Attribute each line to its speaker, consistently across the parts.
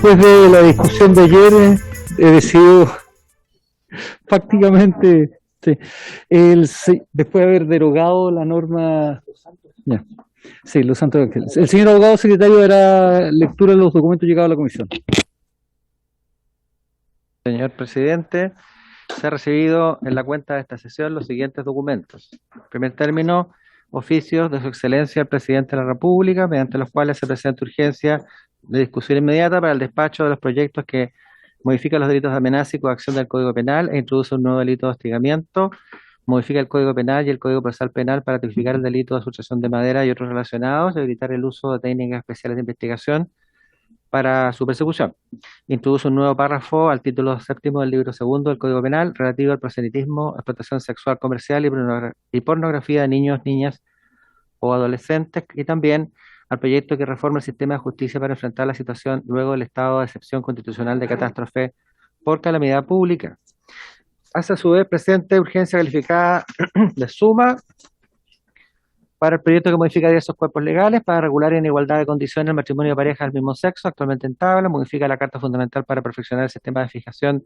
Speaker 1: Después de la discusión de ayer, he decidido prácticamente, sí, después de haber derogado la norma, ya, sí, los Santos Ángeles. El señor abogado secretario dará lectura de los documentos llegados a la comisión.
Speaker 2: Señor presidente, se ha recibido en la cuenta de esta sesión los siguientes documentos. En primer término, oficios de su excelencia el presidente de la República, mediante los cuales se presenta urgencia de discusión inmediata para el despacho de los proyectos que modifican los delitos de amenaza y coacción del Código Penal e introduce un nuevo delito de hostigamiento, modifica el Código Penal y el Código Procesal Penal para tipificar el delito de sustracción de madera y otros relacionados y evitar el uso de técnicas especiales de investigación para su persecución. Introduce un nuevo párrafo al título séptimo del libro segundo del Código Penal relativo al proselitismo, explotación sexual comercial y pornografía de niños, niñas o adolescentes, y también al proyecto que reforma el sistema de justicia para enfrentar la situación luego del estado de excepción constitucional de catástrofe por calamidad pública. Hace a su vez presente urgencia calificada de suma para el proyecto que modifica diversos cuerpos legales para regular en igualdad de condiciones el matrimonio de parejas del mismo sexo, actualmente en tabla, modifica la Carta Fundamental para perfeccionar el sistema de fijación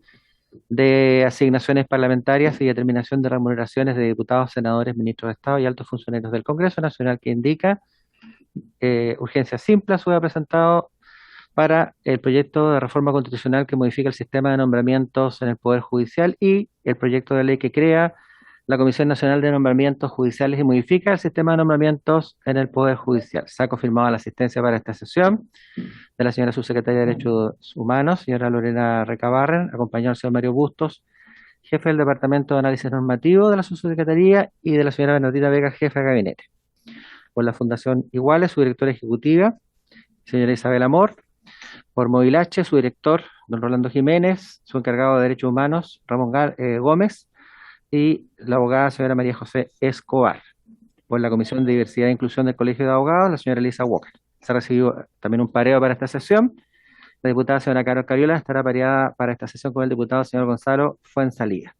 Speaker 2: de asignaciones parlamentarias y determinación de remuneraciones de diputados, senadores, ministros de Estado y altos funcionarios del Congreso Nacional, que indica urgencia simple, a su vez presentado para el proyecto de reforma constitucional que modifica el sistema de nombramientos en el Poder Judicial y el proyecto de ley que crea la Comisión Nacional de Nombramientos Judiciales y modifica el sistema de nombramientos en el Poder Judicial. Se ha confirmado la asistencia para esta sesión de la señora subsecretaria de Derechos Humanos, señora Lorena Recabarren, acompañado del señor Mario Bustos, jefe del Departamento de Análisis Normativo de la subsecretaría, y de la señora Bernardita Vega, jefe de gabinete. Por la Fundación Iguales, su directora ejecutiva, señora Isabel Amor. Por Móvil H, su director, don Rolando Jiménez, su encargado de Derechos Humanos, Ramón Gómez, y la abogada señora María José Escobar. Por la Comisión de Diversidad e Inclusión del Colegio de Abogados, la señora Elisa Walker. Se ha recibido también un pareo para esta sesión. La diputada señora Carol Cariola estará pareada para esta sesión con el diputado señor Gonzalo Fuenzalía.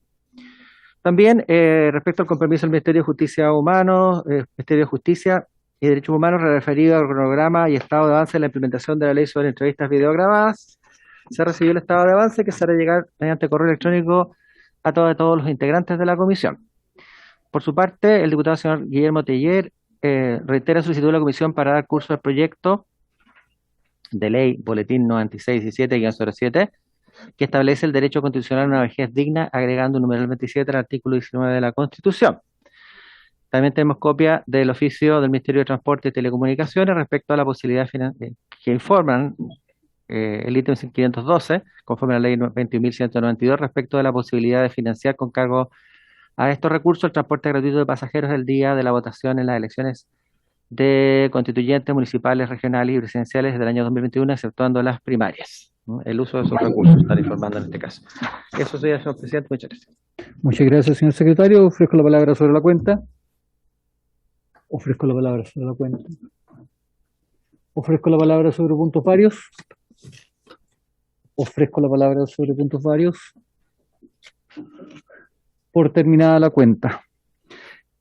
Speaker 2: También, respecto al compromiso del Ministerio de Justicia Ministerio de Justicia y Derechos Humanos referido al cronograma y estado de avance de la implementación de la ley sobre entrevistas videograbadas, se ha recibido el estado de avance que se hará llegar mediante correo electrónico a todos los integrantes de la comisión. Por su parte, el diputado señor Guillermo Teller reitera solicitud de la comisión para dar curso al proyecto de ley boletín 9617-07 que establece el derecho constitucional a una vejez digna, agregando un numeral 27 al artículo 19 de la Constitución. También tenemos copia del oficio del Ministerio de Transporte y Telecomunicaciones respecto a la posibilidad que informan el ítem 512, conforme a la ley 21.192, respecto de la posibilidad de financiar con cargo a estos recursos el transporte gratuito de pasajeros el día de la votación en las elecciones de constituyentes municipales, regionales y presidenciales del año 2021, exceptuando las primarias, ¿no? El uso de esos recursos, están informando en este caso. Eso sería, señor presidente, muchas gracias.
Speaker 1: Muchas gracias, señor secretario. Ofrezco la palabra sobre la cuenta. Ofrezco la palabra sobre la cuenta. Ofrezco la palabra sobre puntos varios. Ofrezco la palabra sobre puntos varios. Por terminada la cuenta.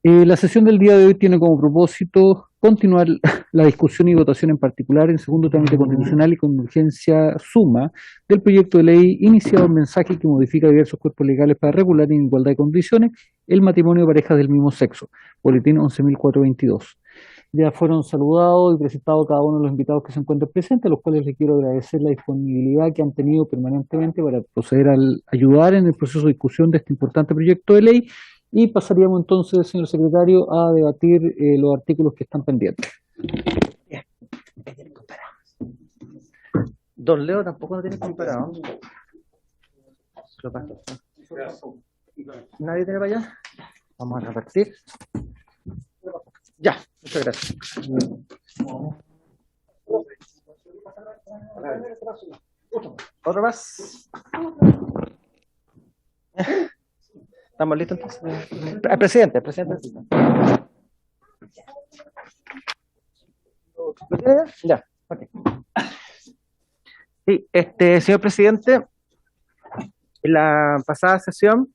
Speaker 1: La sesión del día de hoy tiene como propósito continuar la discusión y votación en particular en segundo trámite constitucional y con urgencia suma del proyecto de ley iniciado en mensaje que modifica diversos cuerpos legales para regular en igualdad de condiciones el matrimonio de parejas del mismo sexo, boletín 11.422. Ya fueron saludados y presentados cada uno de los invitados que se encuentran presentes, a los cuales les quiero agradecer la disponibilidad que han tenido permanentemente para proceder a ayudar en el proceso de discusión de este importante proyecto de ley. Y pasaríamos entonces, señor secretario, a debatir los artículos que están pendientes.
Speaker 2: Bien. Don Leo tampoco lo tiene comparado. ¿Nadie tiene para allá? Vamos a repartir. Ya, muchas gracias. ¿Otro más? ¿Estamos listos entonces? El presidente. Ya, ok. Sí, señor presidente, en la pasada sesión,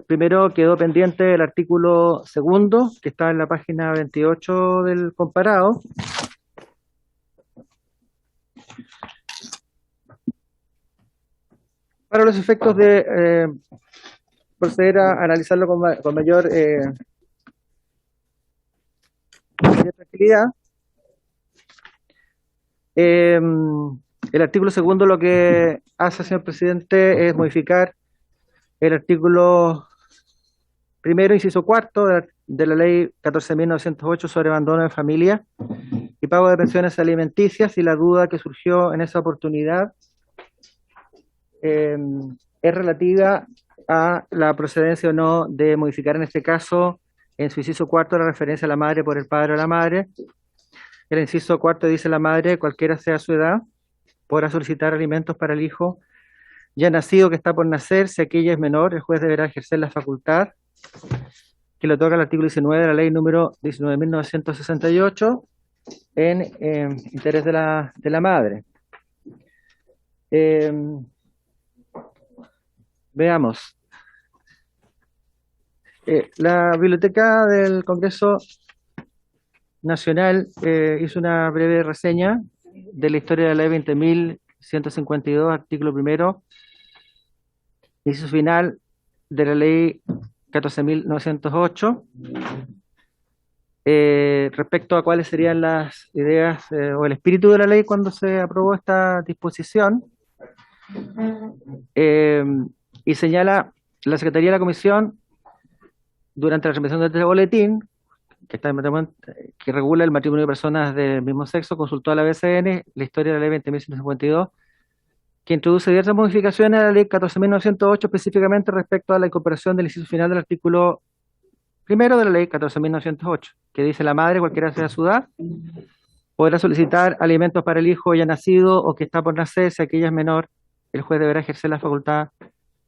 Speaker 2: primero quedó pendiente el artículo segundo, que está en la página 28 del comparado, Para los efectos de proceder a analizarlo con mayor tranquilidad, el artículo segundo lo que hace, señor presidente, es modificar el artículo primero, inciso cuarto de la ley 14.908 sobre abandono de familia y pago de pensiones alimenticias, y la duda que surgió en esa oportunidad es relativa a la procedencia o no de modificar en este caso, en su inciso cuarto, la referencia a la madre por el padre o la madre. El inciso cuarto dice: la madre, cualquiera sea su edad, podrá solicitar alimentos para el hijo ya nacido que está por nacer. Si aquella es menor, el juez deberá ejercer la facultad que le otorga el artículo 19 de la ley número 19.968 en interés de la madre. Veamos. La Biblioteca del Congreso Nacional hizo una breve reseña de la historia de la ley 20.152, artículo primero, inciso final de la ley 14.908, respecto a cuáles serían las ideas o el espíritu de la ley cuando se aprobó esta disposición, y señala: la Secretaría de la Comisión, durante la transmisión de este boletín, que regula el matrimonio de personas del mismo sexo, consultó a la BCN la historia de la ley 20.152, que introduce diversas modificaciones a la ley 14.908, específicamente respecto a la incorporación del inciso final del artículo primero de la ley 14.908, que dice: la madre, cualquiera sea su edad, podrá solicitar alimentos para el hijo ya nacido o que está por nacer. Si aquella es menor, el juez deberá ejercer la facultad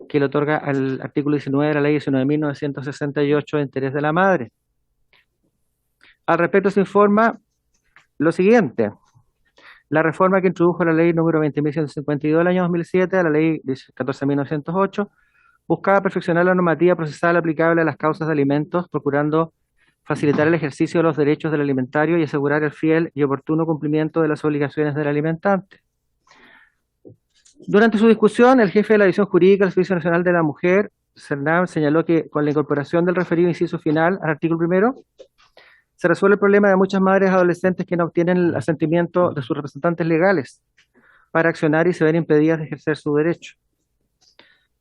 Speaker 2: que le otorga al artículo 19 de la ley 19.968 de interés de la madre. Al respecto se informa lo siguiente: la reforma que introdujo la ley número 20.152 del año 2007, a la ley 14.908, buscaba perfeccionar la normativa procesal aplicable a las causas de alimentos, procurando facilitar el ejercicio de los derechos del alimentario y asegurar el fiel y oportuno cumplimiento de las obligaciones del alimentante. Durante su discusión, el jefe de la División Jurídica del Servicio Nacional de la Mujer, Cernam, señaló que con la incorporación del referido inciso final al artículo primero, se resuelve el problema de muchas madres adolescentes que no obtienen el asentimiento de sus representantes legales para accionar y se ven impedidas de ejercer su derecho.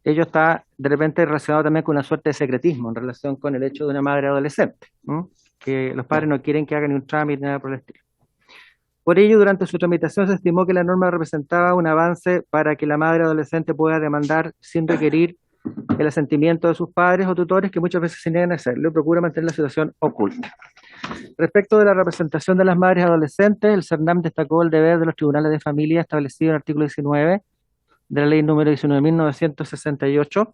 Speaker 2: Ello está de repente relacionado también con una suerte de secretismo en relación con el hecho de una madre adolescente, ¿no? Que los padres no quieren que hagan ni un trámite ni nada por el estilo. Por ello, durante su tramitación se estimó que la norma representaba un avance para que la madre adolescente pueda demandar sin requerir el asentimiento de sus padres o tutores, que muchas veces se niegan a hacerlo y procura mantener la situación oculta. Respecto de la representación de las madres adolescentes, el CERNAM destacó el deber de los tribunales de familia establecido en el artículo 19 de la ley número 19.968,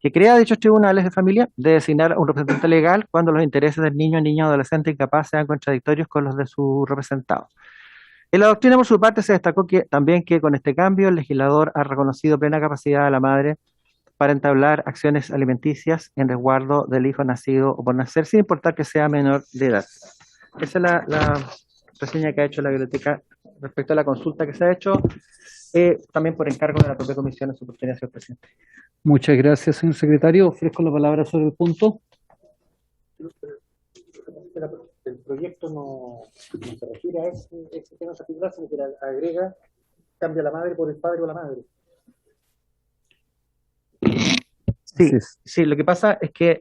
Speaker 2: que crea dichos tribunales de familia, de designar a un representante legal cuando los intereses del niño, niña o adolescente incapaz sean contradictorios con los de su representado. En la doctrina, por su parte, se destacó también que con este cambio el legislador ha reconocido plena capacidad de la madre para entablar acciones alimenticias en resguardo del hijo nacido o por nacer, sin importar que sea menor de edad. Esa es la reseña que ha hecho la biblioteca respecto a la consulta que se ha hecho, también por encargo de la propia comisión en su oportunidad, señor presidente.
Speaker 1: Muchas gracias, señor secretario. Ofrezco la palabra sobre el punto.
Speaker 3: El proyecto no se refiere a ese tema particular, sino que agrega, cambia la madre por el padre o la madre.
Speaker 2: Sí, lo que pasa es que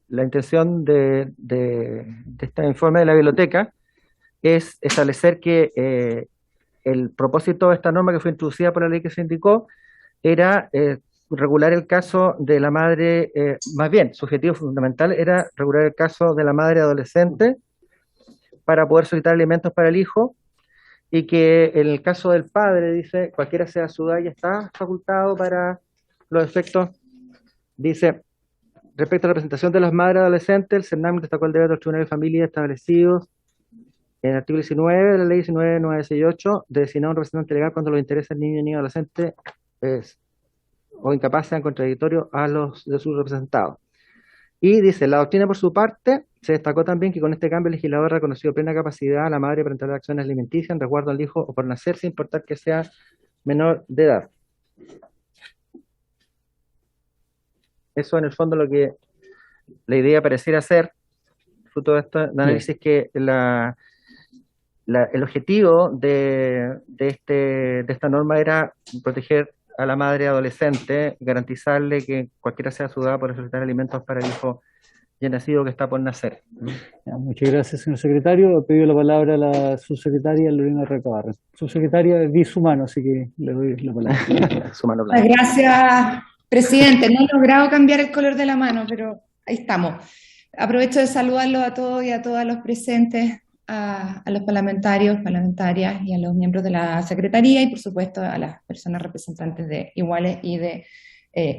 Speaker 2: la intención de este informe de la biblioteca es establecer que el propósito de esta norma que fue introducida por la ley que se indicó era regular el caso de la madre, más bien, su objetivo fundamental era regular el caso de la madre adolescente para poder solicitar alimentos para el hijo, y que en el caso del padre, dice, cualquiera sea su edad, ya está facultado para los efectos. Dice: respecto a la representación de las madres adolescentes, el CERNAM destacó el deber de los tribunales de familia establecidos en el artículo 19 de la ley 19.968 de designar un representante legal cuando los intereses del niño, niña o adolescente o incapaz sean contradictorios a los de sus representados. Y dice: la doctrina, por su parte, se destacó también que con este cambio el legislador ha reconocido plena capacidad a la madre para entablar acciones alimenticias en resguardo al hijo o por nacer, sin importar que sea menor de edad. Eso en el fondo lo que la idea pareciera ser, fruto de este análisis, que el objetivo de esta norma era proteger a la madre adolescente, garantizarle que cualquiera sea su edad por solicitar alimentos para el hijo ya nacido que está por nacer.
Speaker 1: Ya, muchas gracias, señor secretario. Ha pedido la palabra a la subsecretaria Lorena Recabarren. Subsecretaria vi su mano, así que le doy la palabra.
Speaker 2: Su mano blanca.
Speaker 4: Gracias, presidente. No he logrado cambiar el color de la mano, pero ahí estamos. Aprovecho de saludarlos a todos y a todas los presentes, a los parlamentarios, parlamentarias y a los miembros de la Secretaría y, por supuesto, a las personas representantes de Iguales y de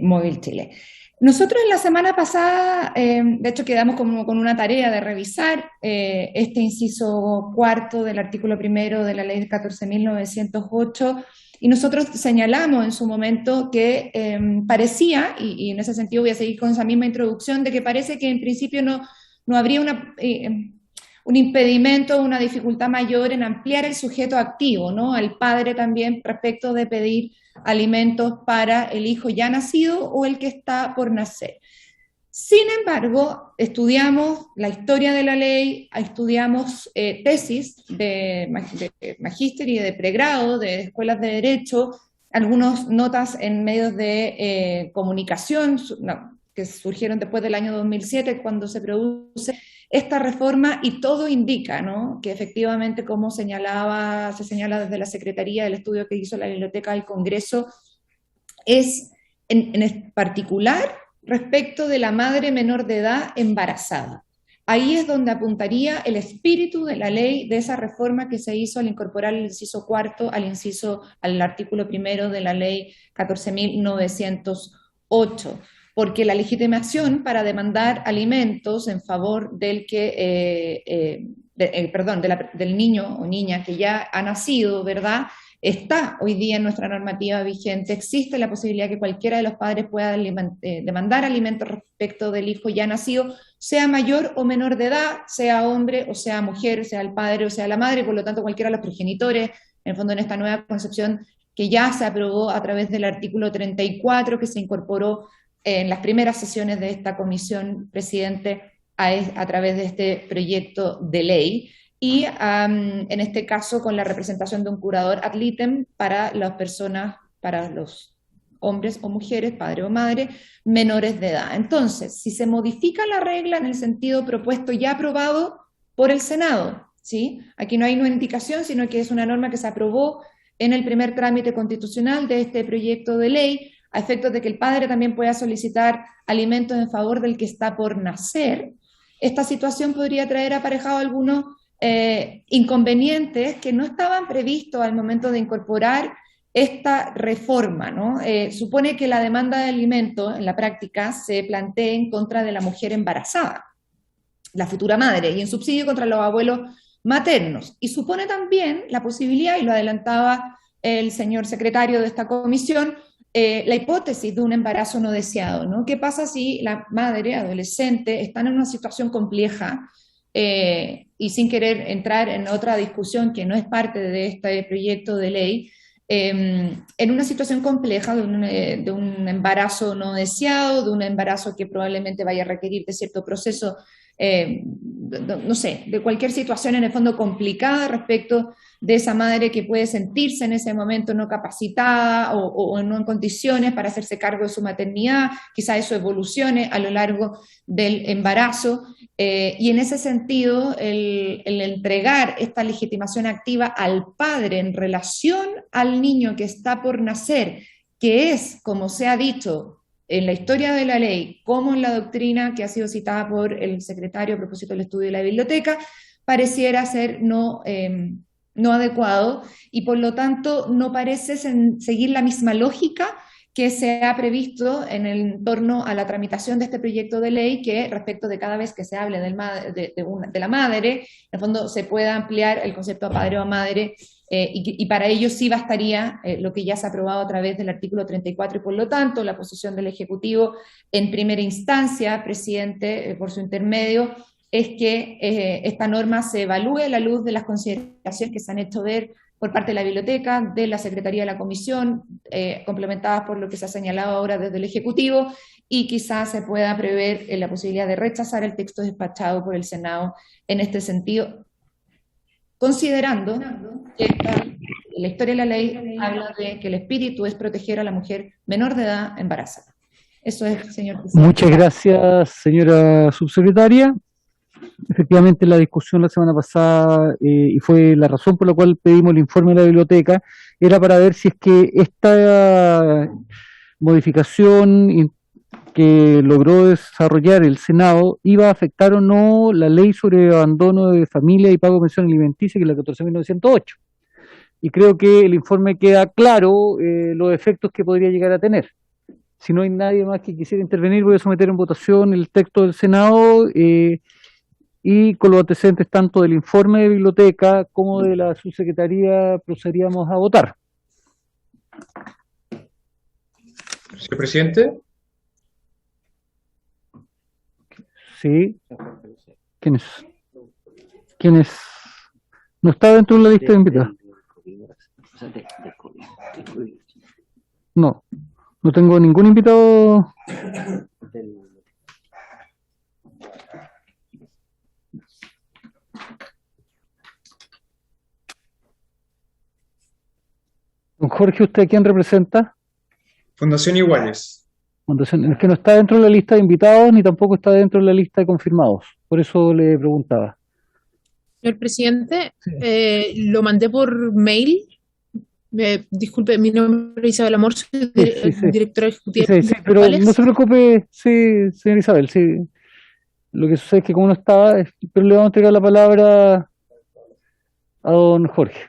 Speaker 4: Móvil Chile. Nosotros en la semana pasada, de hecho, quedamos como con una tarea de revisar este inciso cuarto del artículo primero de la ley 14.908 y nosotros señalamos en su momento que parecía, y en ese sentido voy a seguir con esa misma introducción, de que parece que en principio no habría un impedimento, una dificultad mayor en ampliar el sujeto activo, ¿no? Al padre también respecto de pedir alimentos para el hijo ya nacido o el que está por nacer. Sin embargo, estudiamos la historia de la ley, estudiamos tesis de magíster y de pregrado, de escuelas de derecho, algunas notas en medios de comunicación que surgieron después del año 2007, cuando se produce esta reforma, y todo indica, ¿no?, que efectivamente, como se señala desde la Secretaría del estudio que hizo la Biblioteca del Congreso, es en particular respecto de la madre menor de edad embarazada. Ahí es donde apuntaría el espíritu de la ley, de esa reforma que se hizo al incorporar el inciso cuarto al artículo primero de la ley 14.908. Porque la legitimación para demandar alimentos en favor del del niño o niña que ya ha nacido, ¿verdad?, está hoy día en nuestra normativa vigente. Existe la posibilidad que cualquiera de los padres pueda demandar alimentos respecto del hijo ya nacido, sea mayor o menor de edad, sea hombre o sea mujer, sea el padre o sea la madre, por lo tanto cualquiera de los progenitores, en el fondo en esta nueva concepción que ya se aprobó a través del artículo 34, que se incorporó en las primeras sesiones de esta comisión, presidente, a través de este proyecto de ley, y en este caso con la representación de un curador ad litem para las personas, para los hombres o mujeres, padre o madre, menores de edad. Entonces, si se modifica la regla en el sentido propuesto ya aprobado por el Senado, ¿sí? Aquí no hay una indicación, sino que es una norma que se aprobó en el primer trámite constitucional de este proyecto de ley, a efectos de que el padre también pueda solicitar alimentos en favor del que está por nacer. Esta situación podría traer aparejado algunos inconvenientes que no estaban previstos al momento de incorporar esta reforma, ¿no? Supone que la demanda de alimentos en la práctica se plantee en contra de la mujer embarazada, la futura madre, y en subsidio contra los abuelos maternos. Y supone también la posibilidad, y lo adelantaba el señor secretario de esta comisión, la hipótesis de un embarazo no deseado, ¿no? ¿Qué pasa si la madre adolescente está en una situación compleja y sin querer entrar en otra discusión que no es parte de este proyecto de ley, en una situación compleja de un embarazo no deseado, de un embarazo que probablemente vaya a requerir de cierto proceso, no sé, de cualquier situación en el fondo complicada respecto de esa madre que puede sentirse en ese momento no capacitada o no en condiciones para hacerse cargo de su maternidad, quizá eso evolucione a lo largo del embarazo, y en ese sentido el entregar esta legitimación activa al padre en relación al niño que está por nacer, que es, como se ha dicho en la historia de la ley, como en la doctrina que ha sido citada por el secretario a propósito del estudio de la biblioteca, pareciera ser no adecuado, y por lo tanto no parece seguir la misma lógica que se ha previsto en torno a la tramitación de este proyecto de ley, que respecto de cada vez que se hable de la madre, en el fondo se pueda ampliar el concepto a padre o a madre, y para ello sí bastaría lo que ya se ha aprobado a través del artículo 34, y por lo tanto la posición del Ejecutivo en primera instancia, presidente, por su intermedio, es que esta norma se evalúe a la luz de las consideraciones que se han hecho ver por parte de la biblioteca, de la Secretaría de la Comisión, complementadas por lo que se ha señalado ahora desde el Ejecutivo, y quizás se pueda prever la posibilidad de rechazar el texto despachado por el Senado en este sentido, considerando que la historia de la ley habla de que el espíritu es proteger a la mujer menor de edad embarazada. Eso es, señor presidente.
Speaker 1: Muchas gracias, señora subsecretaria. Efectivamente, la discusión la semana pasada, y fue la razón por la cual pedimos el informe de la biblioteca, era para ver si es que esta modificación que logró desarrollar el Senado iba a afectar o no la ley sobre abandono de familia y pago de pensión alimenticia, que es la 14.908. Y creo que el informe queda claro los efectos que podría llegar a tener. Si no hay nadie más que quisiera intervenir, voy a someter en votación el texto del Senado y con los antecedentes tanto del informe de biblioteca como de la subsecretaría procederíamos a votar.
Speaker 5: Señor presidente.
Speaker 1: Sí. ¿Quién es? ¿Quién es? No está dentro de la lista de invitados. No, no tengo ningún invitado. Don Jorge, ¿usted quién representa?
Speaker 5: Fundación Iguales.
Speaker 1: Fundación, es que no está dentro de la lista de invitados ni tampoco está dentro de la lista de confirmados. Por eso le preguntaba.
Speaker 6: Señor presidente, lo mandé por mail. Disculpe, mi nombre es Isabel Amor, soy directora ejecutiva.
Speaker 1: Sí, pero no se preocupe, sí, señor Isabel, sí. Lo que sucede es que como no estaba, pero le vamos a entregar la palabra a don Jorge.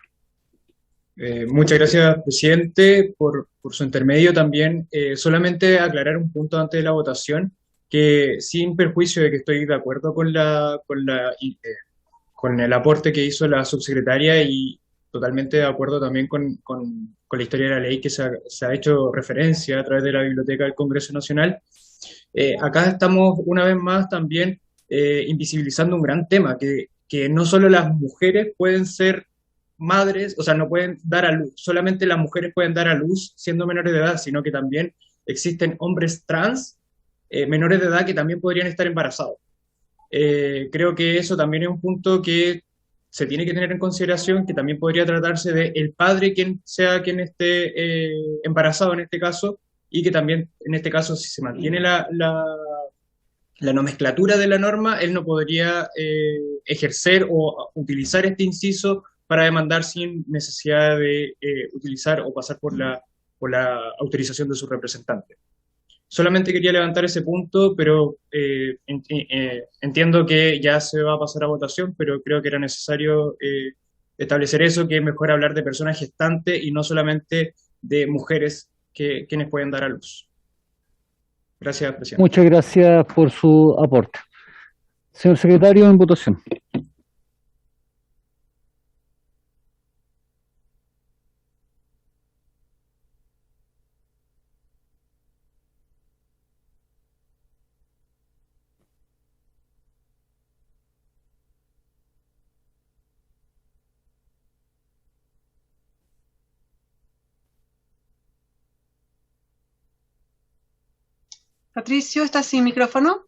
Speaker 5: Muchas gracias, presidente, por su intermedio también. Solamente aclarar un punto antes de la votación, que sin perjuicio de que estoy de acuerdo con el aporte que hizo la subsecretaria y totalmente de acuerdo también con la historia de la ley que se ha hecho referencia a través de la Biblioteca del Congreso Nacional. Acá estamos una vez más también invisibilizando un gran tema, que no solo las mujeres pueden ser madres, o sea, no pueden dar a luz, solamente las mujeres pueden dar a luz siendo menores de edad, sino que también existen hombres trans menores de edad que también podrían estar embarazados. Creo que eso también es un punto que se tiene que tener en consideración, que también podría tratarse de el padre quien esté embarazado en este caso, y que también en este caso si se mantiene la nomenclatura de la norma, él no podría ejercer o utilizar este inciso para demandar sin necesidad de utilizar o pasar por la autorización de su representante. Solamente quería levantar ese punto, pero entiendo que ya se va a pasar a votación, pero creo que era necesario establecer eso, que es mejor hablar de personas gestantes y no solamente de mujeres quienes pueden dar a luz. Gracias, presidente.
Speaker 1: Muchas gracias por su aporte. Señor secretario, en votación.
Speaker 7: Patricio, ¿estás sin micrófono?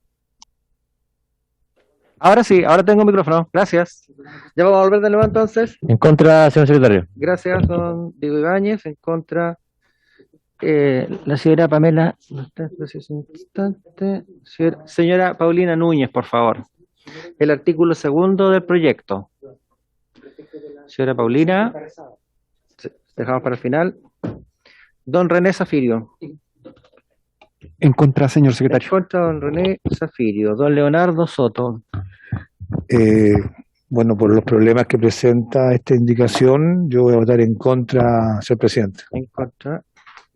Speaker 2: Ahora sí, ahora tengo micrófono. Gracias. Ya vamos a volver de nuevo entonces.
Speaker 8: En contra, señor secretario.
Speaker 2: Gracias, don Diego Ibáñez. En contra, la señora Pamela. Señora Paulina Núñez, por favor. El artículo segundo del proyecto. Señora Paulina. Dejamos para el final. Don René Zafirio.
Speaker 9: En contra, señor
Speaker 2: En
Speaker 9: secretario.
Speaker 2: contra, don René Zafirio. Don Leonardo Soto.
Speaker 8: Bueno, por los problemas que presenta esta indicación, yo voy a votar en contra, señor presidente.
Speaker 2: En contra,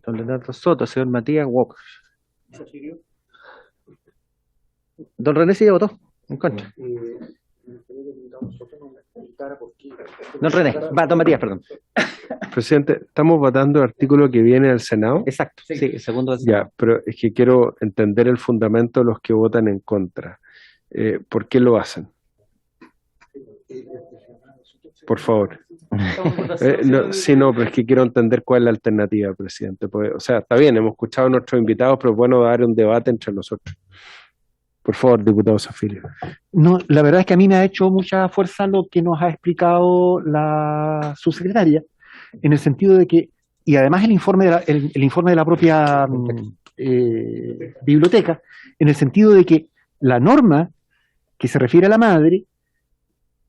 Speaker 2: don Leonardo Soto. Señor Matías Walker. Don René sí ya votó. En contra. Don René. Va, don Matías, perdón.
Speaker 9: Presidente, estamos votando el artículo que viene del Senado.
Speaker 2: Exacto. Sí, el segundo.
Speaker 9: Ya, pero es que quiero entender el fundamento de los que votan en contra. ¿Por qué lo hacen? Por favor. Sí, no, pero es que quiero entender cuál es la alternativa, presidente. Pues, o sea, está bien, hemos escuchado a nuestros invitados, pero es bueno dar un debate entre nosotros. Por favor, diputado Zafiro.
Speaker 1: No, la verdad es que a mí me ha hecho mucha fuerza lo que nos ha explicado la subsecretaria, en el sentido de que, y además el informe el informe de la propia biblioteca, en el sentido de que la norma que se refiere a la madre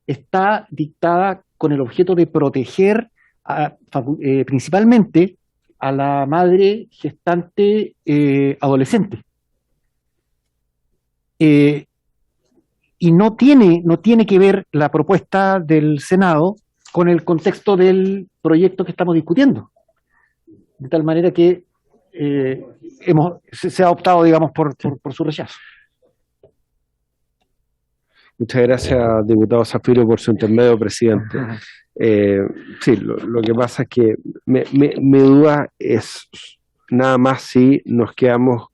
Speaker 1: está dictada con el objeto de proteger principalmente a la madre gestante adolescente. Y no tiene que ver la propuesta del Senado con el contexto del proyecto que estamos discutiendo. De tal manera que se ha optado, digamos, por su rechazo.
Speaker 9: Muchas gracias, diputado Zafiro, por su intermedio, presidente. Sí, lo que pasa es que mi duda es nada más si nos quedamos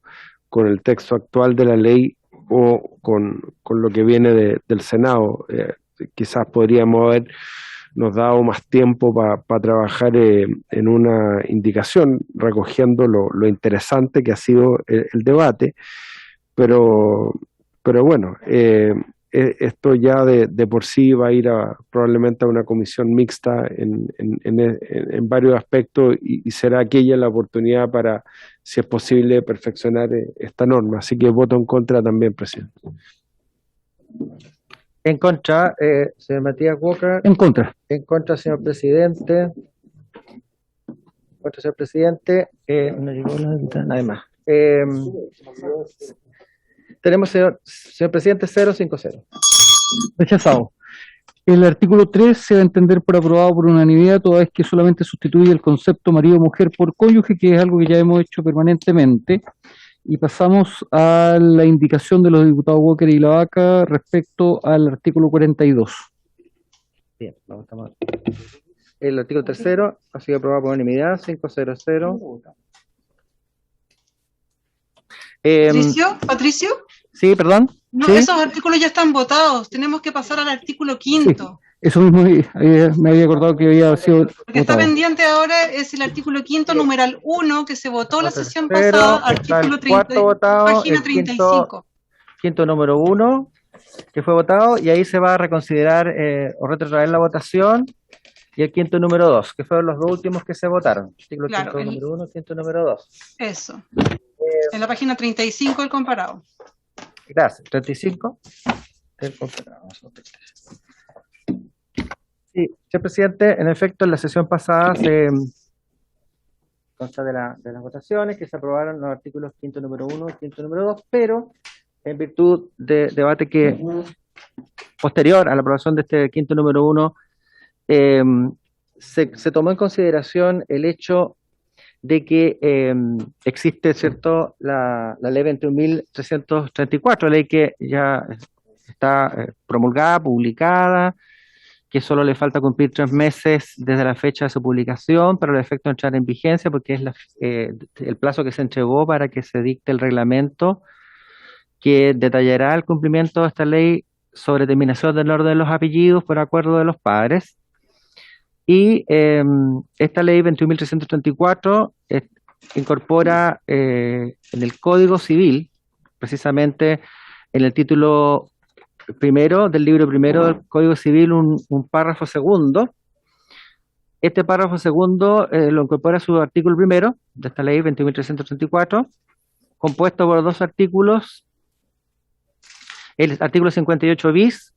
Speaker 9: con el texto actual de la ley o con lo que viene del Senado. Quizás podríamos habernos dado más tiempo para trabajar en una indicación, recogiendo lo interesante que ha sido el debate, pero bueno, esto ya de por sí va a ir probablemente a una comisión mixta en varios aspectos y será aquella la oportunidad para, si es posible, perfeccionar esta norma. Así que voto en contra también, presidente.
Speaker 2: En contra, señor Matías Walker.
Speaker 1: En contra.
Speaker 2: En contra, señor presidente. En contra, señor presidente. No llegó nadie más. Tenemos, señor presidente, 050.
Speaker 1: Rechazado. El artículo 3 se va a entender por aprobado por unanimidad, toda vez que solamente sustituye el concepto marido-mujer por cónyuge, que es algo que ya hemos hecho permanentemente. Y pasamos a la indicación de los diputados Walker y Lavaca respecto al artículo 42.
Speaker 2: Bien, vamos a tomar. El artículo 3 ha sido aprobado por unanimidad, 500.
Speaker 7: Patricio,
Speaker 2: Sí, perdón.
Speaker 7: no,
Speaker 2: ¿Sí?
Speaker 7: esos artículos ya están votados. Tenemos que pasar al artículo 5º.
Speaker 1: Eso mismo me había acordado que había sido
Speaker 7: Lo que está
Speaker 1: votado.
Speaker 7: pendiente ahora es el artículo 5º, numeral 1, que se votó la sesión
Speaker 2: Tercero,
Speaker 7: pasada,
Speaker 2: está
Speaker 7: artículo
Speaker 2: el cuarto
Speaker 7: 30,
Speaker 2: votado,
Speaker 7: página
Speaker 2: el
Speaker 7: 35.
Speaker 2: quinto número 1, que fue votado, y ahí se va a reconsiderar o retrotraer la votación, y el quinto número 2, que fueron los dos últimos que se votaron. Artículo
Speaker 7: Claro,
Speaker 2: quinto número 1, quinto número 2.
Speaker 7: Eso. En la página 35 del comparado.
Speaker 2: Gracias. 35 del comparado. Sí, señor presidente, en efecto, en la sesión pasada se consta de las votaciones que se aprobaron los artículos quinto número 1 y quinto número 2, pero en virtud de debate que posterior a la aprobación de este quinto número 1, se tomó en consideración el hecho de que existe, ¿cierto?, la ley 21.334, ley que ya está promulgada, publicada, que solo le falta cumplir 3 meses desde la fecha de su publicación para el efecto de entrar en vigencia, porque es el plazo que se entregó para que se dicte el reglamento que detallará el cumplimiento de esta ley sobre terminación del orden de los apellidos por acuerdo de los padres. Y esta ley 21.334 incorpora en el Código Civil, precisamente en el título primero del libro primero del Código Civil, un párrafo segundo. Este párrafo segundo lo incorpora su artículo primero de esta ley 21.334, compuesto por 2 artículos. El artículo 58 bis,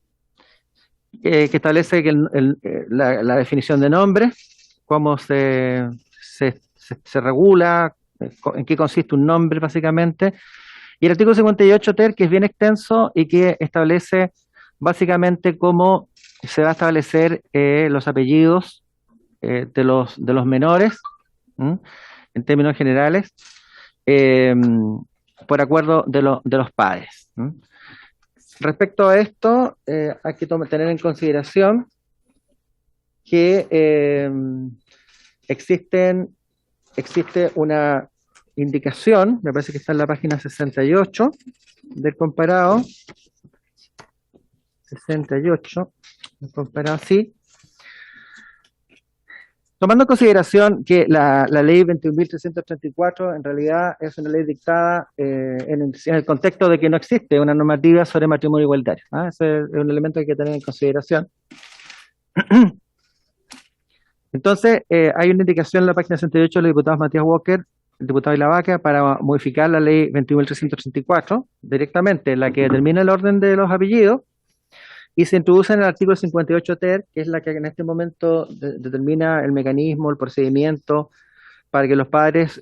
Speaker 2: que establece que la definición de nombre, cómo se regula, en qué consiste un nombre básicamente, y el artículo 58 ter, que es bien extenso y que establece básicamente cómo se va a establecer los apellidos de los menores, en términos generales, por acuerdo de los padres. Respecto a esto, hay que tener en consideración que existe una indicación, me parece que está en la página 68 del comparado, 68 del comparado, sí, Tomando en consideración que la ley 21.334 en realidad es una ley dictada en el contexto de que no existe una normativa sobre matrimonio igualitario. Ese es un elemento que hay que tener en consideración. Entonces, hay una indicación en la página 68 de los diputados Matías Walker, el diputado Ilavaca, para modificar la ley 21.334 directamente, la que determina el orden de los apellidos, y se introduce en el artículo 58 ter, que es la que en este momento determina el mecanismo, el procedimiento para que los padres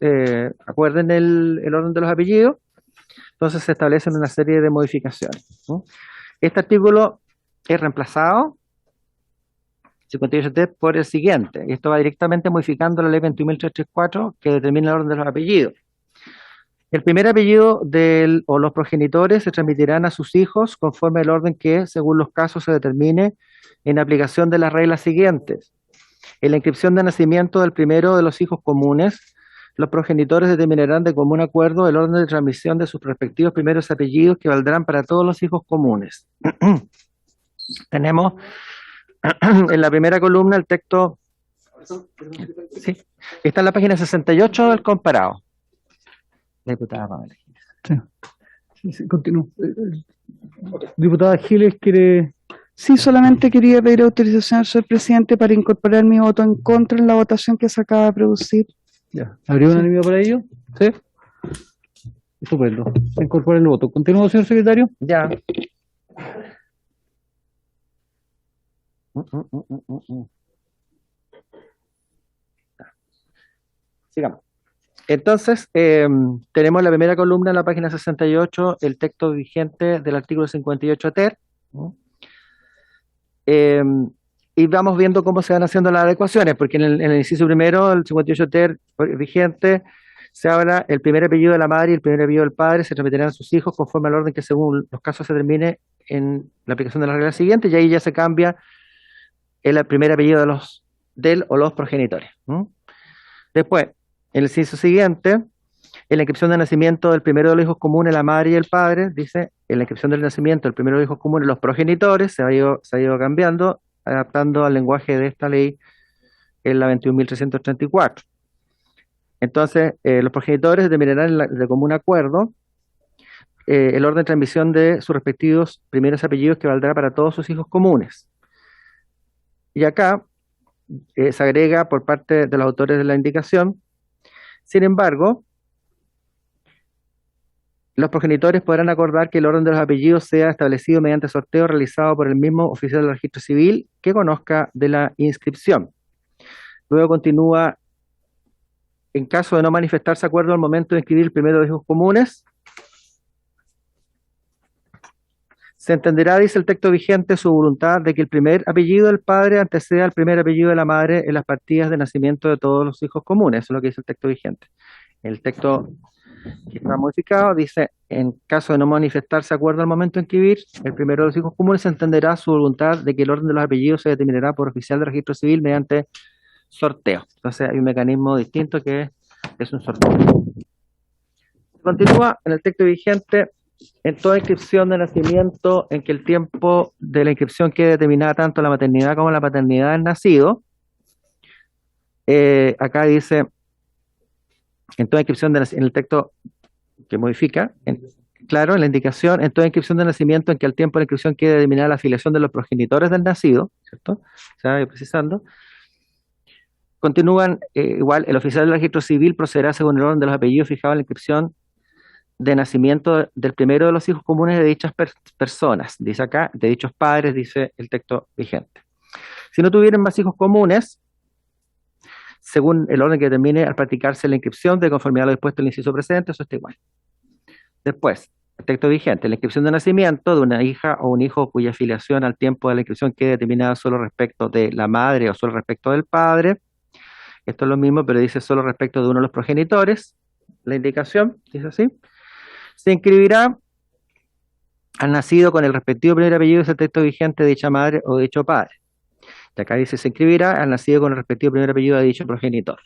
Speaker 2: acuerden el orden de los apellidos. Entonces se establecen una serie de modificaciones, ¿no? Este artículo es reemplazado, 58 ter, por el siguiente. Esto va directamente modificando la ley 21.334 que determina el orden de los apellidos. El primer apellido o los progenitores se transmitirán a sus hijos conforme al orden que, según los casos, se determine en aplicación de las reglas siguientes. En la inscripción de nacimiento del primero de los hijos comunes, los progenitores determinarán de común acuerdo el orden de transmisión de sus respectivos primeros apellidos que valdrán para todos los hijos comunes. Tenemos en la primera columna el texto, sí, está en la página 68 del comparado. Diputada Pamela Giles.
Speaker 1: Sí, continúo. Diputada Giles quiere...
Speaker 10: Sí, solamente quería pedir autorización al señor presidente para incorporar mi voto en contra en la votación que se acaba de producir.
Speaker 1: Ya. ¿Habría unanimidad para ello? Sí. Estupendo. Se incorpora el voto. ¿Continúo, señor secretario?
Speaker 2: Ya. Sigamos. Entonces, tenemos la primera columna en la página 68, el texto vigente del artículo 58 ter, ¿no? Y vamos viendo cómo se van haciendo las adecuaciones, porque en el inciso primero, el 58 ter vigente, se habla el primer apellido de la madre y el primer apellido del padre se transmitirán a sus hijos conforme al orden que según los casos se determine en la aplicación de las reglas siguientes, y ahí ya se cambia el primer apellido del o los progenitores, ¿no? Después, en el inciso siguiente, en la inscripción de nacimiento del primero de los hijos comunes, la madre y el padre, dice, en la inscripción del nacimiento del primero de los hijos comunes, los progenitores, se ha ido cambiando, adaptando al lenguaje de esta ley, en la 21.334. Entonces, los progenitores determinarán de común acuerdo el orden de transmisión de sus respectivos primeros apellidos que valdrá para todos sus hijos comunes. Y acá se agrega por parte de los autores de la indicación: sin embargo, los progenitores podrán acordar que el orden de los apellidos sea establecido mediante sorteo realizado por el mismo oficial del registro civil que conozca de la inscripción. Luego continúa: en caso de no manifestarse acuerdo al momento de inscribir el primero de los hijos comunes, se entenderá, dice el texto vigente, su voluntad de que el primer apellido del padre anteceda al primer apellido de la madre en las partidas de nacimiento de todos los hijos comunes. Eso es lo que dice el texto vigente. El texto que está modificado dice: en caso de no manifestarse acuerdo al momento de inscribir el primero de los hijos comunes, se entenderá su voluntad de que el orden de los apellidos se determinará por oficial de registro civil mediante sorteo. Entonces hay un mecanismo distinto que es un sorteo. Continúa en el texto vigente: en toda inscripción de nacimiento en que el tiempo de la inscripción quede determinada tanto la maternidad como la paternidad del nacido. Acá dice, en toda inscripción en el texto que modifica, claro, en la indicación, en toda inscripción de nacimiento en que al tiempo de la inscripción quede determinada la afiliación de los progenitores del nacido, ¿cierto? Se va precisando. Continúan, igual, el oficial del registro civil procederá según el orden de los apellidos fijados en la inscripción de nacimiento del primero de los hijos comunes de dichas personas, dice acá, de dichos padres, dice el texto vigente. Si no tuvieran más hijos comunes, según el orden que determine al practicarse la inscripción de conformidad a lo dispuesto en el inciso precedente, eso está igual. Después, el texto vigente: la inscripción de nacimiento de una hija o un hijo cuya filiación al tiempo de la inscripción quede determinada solo respecto de la madre o solo respecto del padre. Esto es lo mismo, pero dice solo respecto de uno de los progenitores. La indicación dice así: se inscribirá al nacido con el respectivo primer apellido, es el texto vigente de dicha madre o de dicho padre. Y acá dice: se inscribirá al nacido con el respectivo primer apellido de dicho progenitor.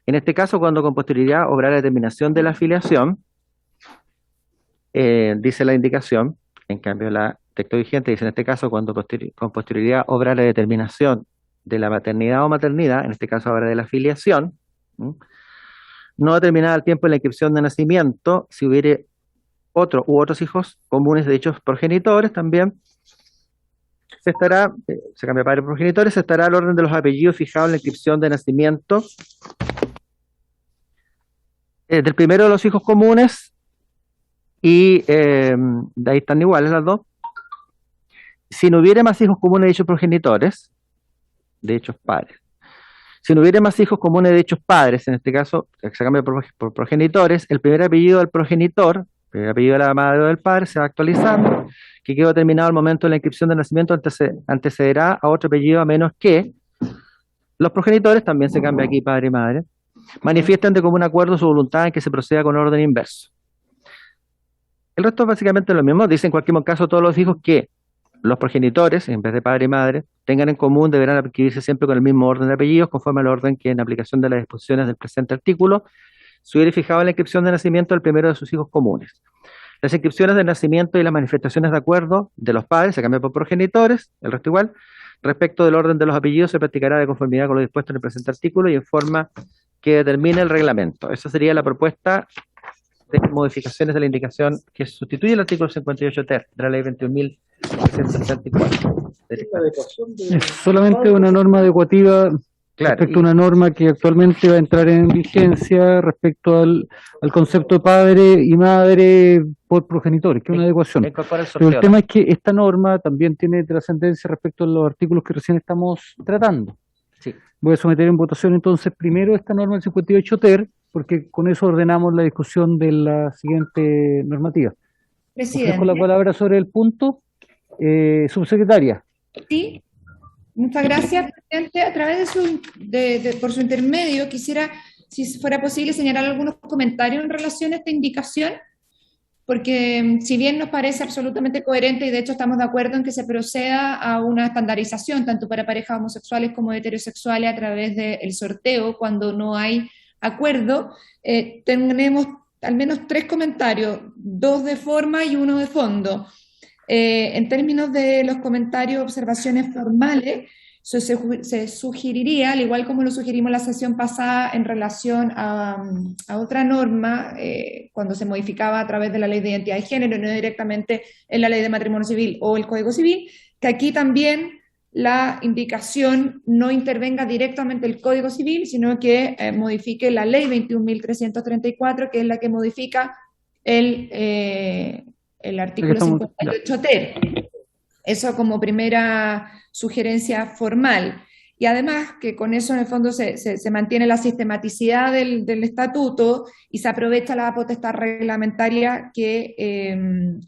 Speaker 2: En este caso, cuando con posterioridad obra la determinación de la filiación, dice la indicación, en cambio el texto vigente dice: en este caso, cuando con posterioridad obra la determinación de la maternidad o maternidad, en este caso ahora de la filiación, no determinada al tiempo de la inscripción de nacimiento, si hubiere otro u otros hijos comunes de dichos progenitores, también se cambia padre por progenitores, se estará al orden de los apellidos fijados en la inscripción de nacimiento del primero de los hijos comunes, y de ahí están iguales las dos. Si no hubiere más hijos comunes de dichos progenitores, de dichos padres, si no hubiere más hijos comunes de dichos padres, en este caso se cambia por progenitores, el primer apellido del progenitor, el primer apellido de la madre o del padre, se va actualizando, que quedó determinado al momento de la inscripción de nacimiento, antecederá a otro apellido, a menos que los progenitores, también se cambia aquí padre y madre, manifiesten de común acuerdo su voluntad en que se proceda con orden inverso. El resto es básicamente lo mismo. Dice en cualquier caso todos los hijos que los progenitores, en vez de padre y madre, tengan en común, deberán adquirirse siempre con el mismo orden de apellidos, conforme al orden que, en aplicación de las disposiciones del presente artículo, se hubiera fijado en la inscripción de nacimiento del primero de sus hijos comunes. Las inscripciones de nacimiento y las manifestaciones de acuerdo de los padres se cambian por progenitores, el resto igual. Respecto del orden de los apellidos, se practicará de conformidad con lo dispuesto en el presente artículo y en forma que determine el reglamento. Esa sería la propuesta de modificaciones de la indicación que sustituye el artículo 58 ter de la ley 21.374.
Speaker 1: Es solamente una norma adecuativa respecto a una norma que actualmente va a entrar en vigencia respecto al concepto de padre y madre por progenitores, que es una adecuación. Pero el tema es que esta norma también tiene trascendencia respecto a los artículos que recién estamos tratando.
Speaker 2: Sí.
Speaker 1: Voy a someter en votación entonces primero esta norma del 58 ter, porque con eso ordenamos la discusión de la siguiente normativa.
Speaker 4: Presidente.
Speaker 1: Ofrezco la palabra sobre el punto. Subsecretaria.
Speaker 4: Sí, muchas gracias, presidente. A través por su intermedio, quisiera, si fuera posible, señalar algunos comentarios en relación a esta indicación, porque si bien nos parece absolutamente coherente y de hecho estamos de acuerdo en que se proceda a una estandarización, tanto para parejas homosexuales como heterosexuales, a través del sorteo, cuando no hay acuerdo, tenemos al menos 3 comentarios, 2 de forma y 1 de fondo. En términos de los comentarios, observaciones formales, se sugeriría, al igual como lo sugerimos la sesión pasada en relación a otra norma, cuando se modificaba a través de la ley de identidad de género, no directamente en la ley de matrimonio civil o el Código Civil, que aquí también la indicación no intervenga directamente el Código Civil, sino que modifique la ley 21.334, que es la que modifica el artículo 58 ter. Eso como primera sugerencia formal. Y además que con eso en el fondo se mantiene la sistematicidad del estatuto y se aprovecha la potestad reglamentaria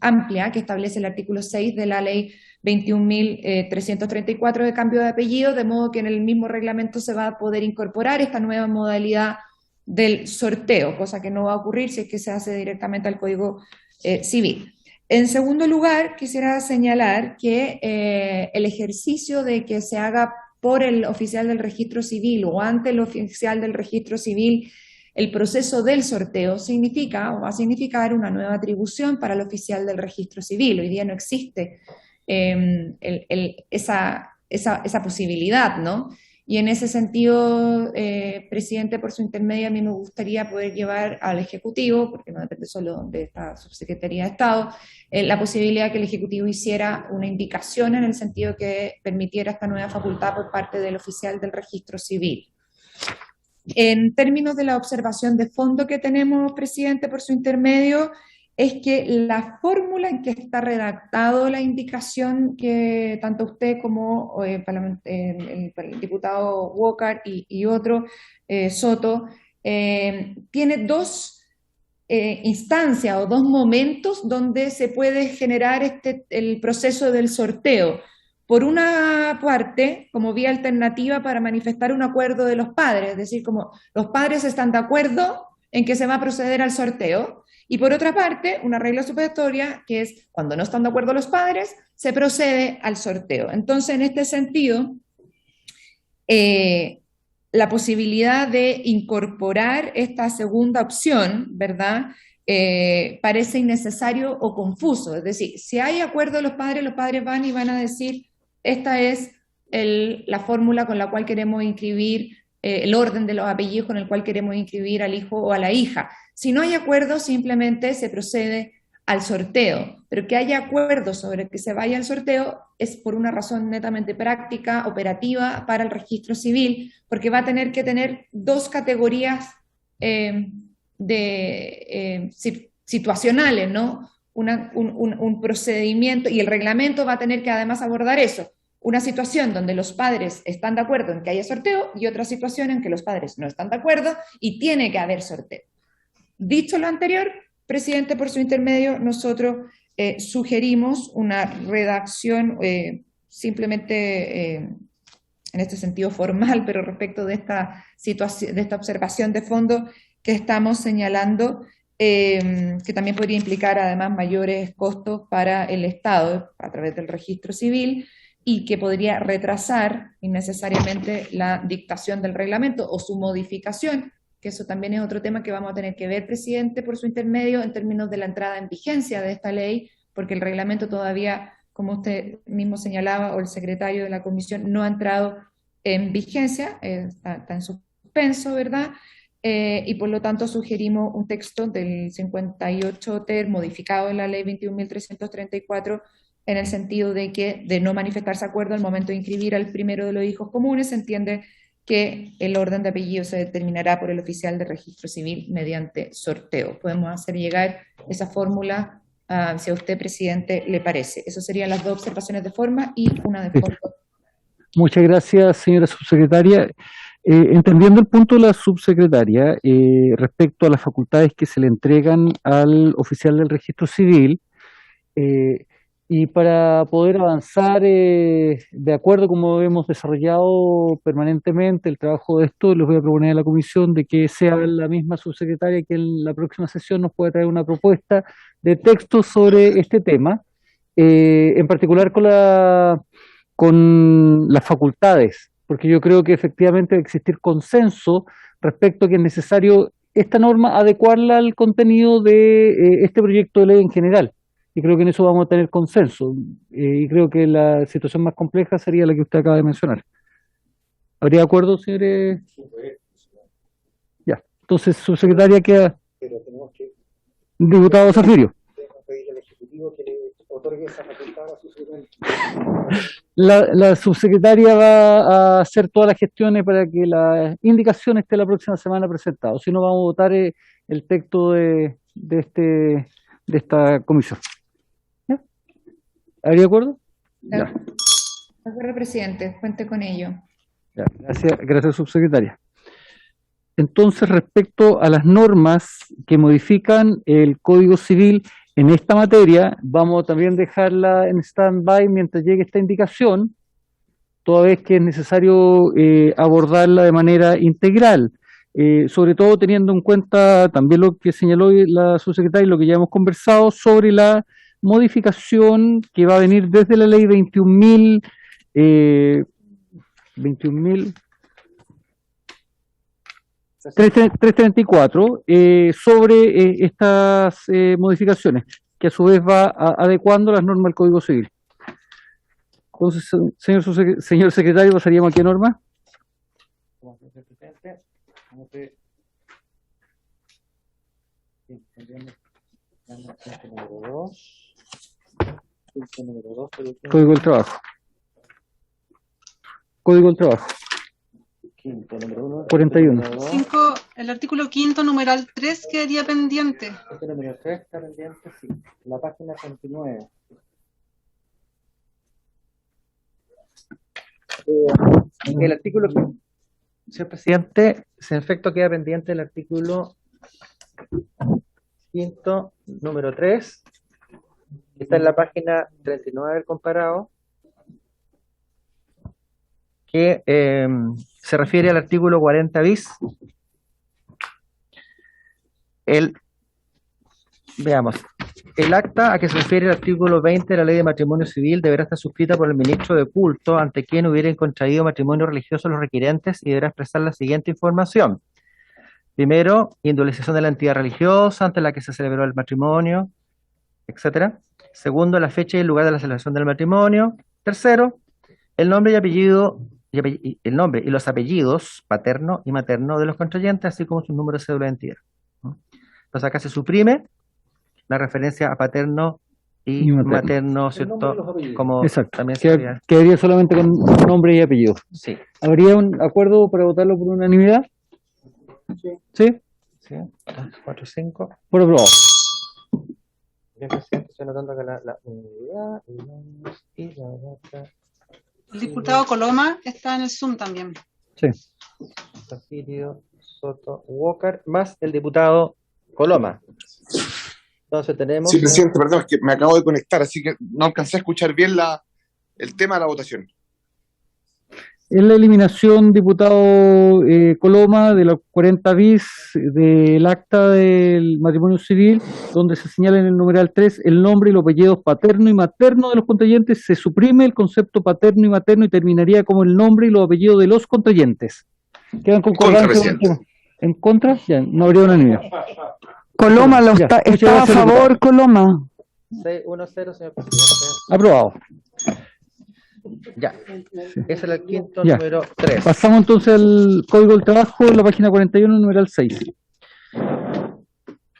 Speaker 4: amplia que establece el artículo 6 de la ley 21.334 de cambio de apellido, de modo que en el mismo reglamento se va a poder incorporar esta nueva modalidad del sorteo, cosa que no va a ocurrir si es que se hace directamente al Código Civil. En segundo lugar, quisiera señalar que el ejercicio de que se haga por el oficial del registro civil o ante el oficial del registro civil el proceso del sorteo significa o va a significar una nueva atribución para el oficial del registro civil. Hoy día no existe esa posibilidad, ¿no? Y en ese sentido, presidente, por su intermedio, a mí me gustaría poder llevar al Ejecutivo, porque no depende solo de esta Subsecretaría de Estado, la posibilidad de que el Ejecutivo hiciera una indicación en el sentido que permitiera esta nueva facultad por parte del oficial del registro civil. En términos de la observación de fondo que tenemos, presidente, por su intermedio, es que la fórmula en que está redactado la indicación que tanto usted como el diputado Walker y otro, Soto, tiene 2 instancias o 2 momentos donde se puede generar el proceso del sorteo. Por una parte, como vía alternativa para manifestar un acuerdo de los padres, es decir, como los padres están de acuerdo en que se va a proceder al sorteo. Y por otra parte, una regla supletoria que es cuando no están de acuerdo los padres, se procede al sorteo. Entonces, en este sentido, la posibilidad de incorporar esta segunda opción, ¿verdad?, parece innecesario o confuso. Es decir, si hay acuerdo de los padres van y van a decir, esta es la fórmula con la cual queremos inscribir, el orden de los apellidos con el cual queremos inscribir al hijo o a la hija. Si no hay acuerdo, simplemente se procede al sorteo, pero que haya acuerdo sobre que se vaya al sorteo es por una razón netamente práctica, operativa para el registro civil, porque va a tener que tener dos categorías situacionales, ¿no? Un procedimiento, y el reglamento va a tener que además abordar eso, una situación donde los padres están de acuerdo en que haya sorteo y otra situación en que los padres no están de acuerdo y tiene que haber sorteo. Dicho lo anterior, presidente, por su intermedio, nosotros sugerimos una redacción simplemente en este sentido formal, pero respecto de esta situación, de esta observación de fondo que estamos señalando, que también podría implicar además mayores costos para el Estado a través del registro civil y que podría retrasar innecesariamente la dictación del reglamento o su modificación, que eso también es otro tema que vamos a tener que ver, presidente, por su intermedio, en términos de la entrada en vigencia de esta ley, porque el reglamento todavía, como usted mismo señalaba, o el secretario de la comisión, no ha entrado en vigencia, está en suspenso, ¿verdad? Y por lo tanto sugerimos un texto del 58 ter modificado en la ley 21.334 en el sentido de que, de no manifestarse acuerdo al momento de inscribir al primero de los hijos comunes, se entiende que el orden de apellido se determinará por el oficial de registro civil mediante sorteo. Podemos hacer llegar esa fórmula si a usted, presidente, le parece. Esas serían las dos observaciones de forma y una de fondo.
Speaker 1: Muchas gracias, señora subsecretaria. Entendiendo el punto de la subsecretaria respecto a las facultades que se le entregan al oficial del registro civil, y para poder avanzar de acuerdo como hemos desarrollado permanentemente el trabajo de esto, les voy a proponer a la comisión de que sea la misma subsecretaria que en la próxima sesión nos pueda traer una propuesta de texto sobre este tema, en particular con las facultades, porque yo creo que efectivamente debe existir consenso respecto a que es necesario esta norma adecuarla al contenido de este proyecto de ley en general. Y creo que en eso vamos a tener consenso. Y creo que la situación más compleja sería la que usted acaba de mencionar. ¿Habría acuerdo, señores? Ya. Entonces, subsecretaria queda.
Speaker 3: Pero tenemos que
Speaker 1: Diputado Zafirio.
Speaker 3: pedir al Ejecutivo que le otorgue esa facultad a su secretario.
Speaker 1: La subsecretaria va a hacer todas las gestiones para que la indicación esté la próxima semana presentado. Si no, vamos a votar el texto de esta comisión. ¿Ya? ¿Habría acuerdo?
Speaker 4: De acuerdo, presidente, cuente con ello.
Speaker 1: Ya, gracias, subsecretaria. Entonces, respecto a las normas que modifican el Código Civil en esta materia, vamos a también dejarla en stand-by mientras llegue esta indicación, toda vez que es necesario abordarla de manera integral, sobre todo teniendo en cuenta también lo que señaló la subsecretaria y lo que ya hemos conversado sobre la modificación que va a venir desde la ley 21.334 sobre estas modificaciones, que a su vez va adecuando las normas al Código Civil. Entonces, señor secretario, ¿pasaríamos a qué norma? Código del Trabajo. Código del Trabajo. 41.
Speaker 7: 5, el artículo 5, numeral 3, quedaría pendiente.
Speaker 3: El número 3 está pendiente, sí. La página 29.
Speaker 2: El artículo, señor presidente, en efecto queda pendiente el artículo 5, número 3, que está en la página 39 del comparado, que se refiere al artículo 40 bis. Veamos, el acta a que se refiere el artículo 20 de la Ley de Matrimonio Civil deberá estar suscrita por el ministro de culto ante quien hubieran contraído matrimonio religioso los requirentes y deberá expresar la siguiente información. Primero, indulgencia de la entidad religiosa ante la que se celebró el matrimonio, etcétera. Segundo, la fecha y el lugar de la celebración del matrimonio. Tercero, el nombre y apellido, el nombre y los apellidos paterno y materno de los contrayentes, así como su número de cédula de identidad. Entonces acá se suprime la referencia a paterno y
Speaker 1: Y materno.
Speaker 2: materno,
Speaker 3: El nombre y los
Speaker 2: ¿cierto?
Speaker 3: apellidos.
Speaker 2: Como
Speaker 1: Exacto.
Speaker 2: también se había.
Speaker 1: Quedaría solamente con nombre y apellido.
Speaker 2: Sí,
Speaker 1: ¿Habría un acuerdo para votarlo por unanimidad?
Speaker 3: Sí.
Speaker 1: ¿Sí?
Speaker 2: sí, 4, 5.
Speaker 1: Por aprobado.
Speaker 2: Bien, presidente, estoy notando que la unidad y la otra.
Speaker 7: El diputado Coloma está en el Zoom también.
Speaker 1: Sí.
Speaker 2: Porfirio Soto Walker, más el diputado Coloma. Entonces tenemos.
Speaker 11: Sí, presidente, perdón, es que me acabo de conectar, así que no alcancé a escuchar bien el tema de la votación.
Speaker 1: En la eliminación, diputado Coloma, de los 40 bis del acta del matrimonio civil, donde se señala en el numeral 3 el nombre y los apellidos paterno y materno de los contrayentes, se suprime el concepto paterno y materno y terminaría como el nombre y los apellidos de los contrayentes. ¿Quedan concordancia con el tema? ¿En contra? Ya, no habría unanimidad.
Speaker 10: Coloma
Speaker 1: Ya,
Speaker 10: está
Speaker 1: muchas
Speaker 10: a
Speaker 1: gracias,
Speaker 10: favor,
Speaker 1: diputado.
Speaker 10: Coloma.
Speaker 2: 6-1-0, señor presidente.
Speaker 1: Aprobado.
Speaker 2: Ya. Ese era el quinto,
Speaker 1: Ya.
Speaker 2: número 3.
Speaker 1: Pasamos entonces al Código del Trabajo, en la página 41, numeral 6.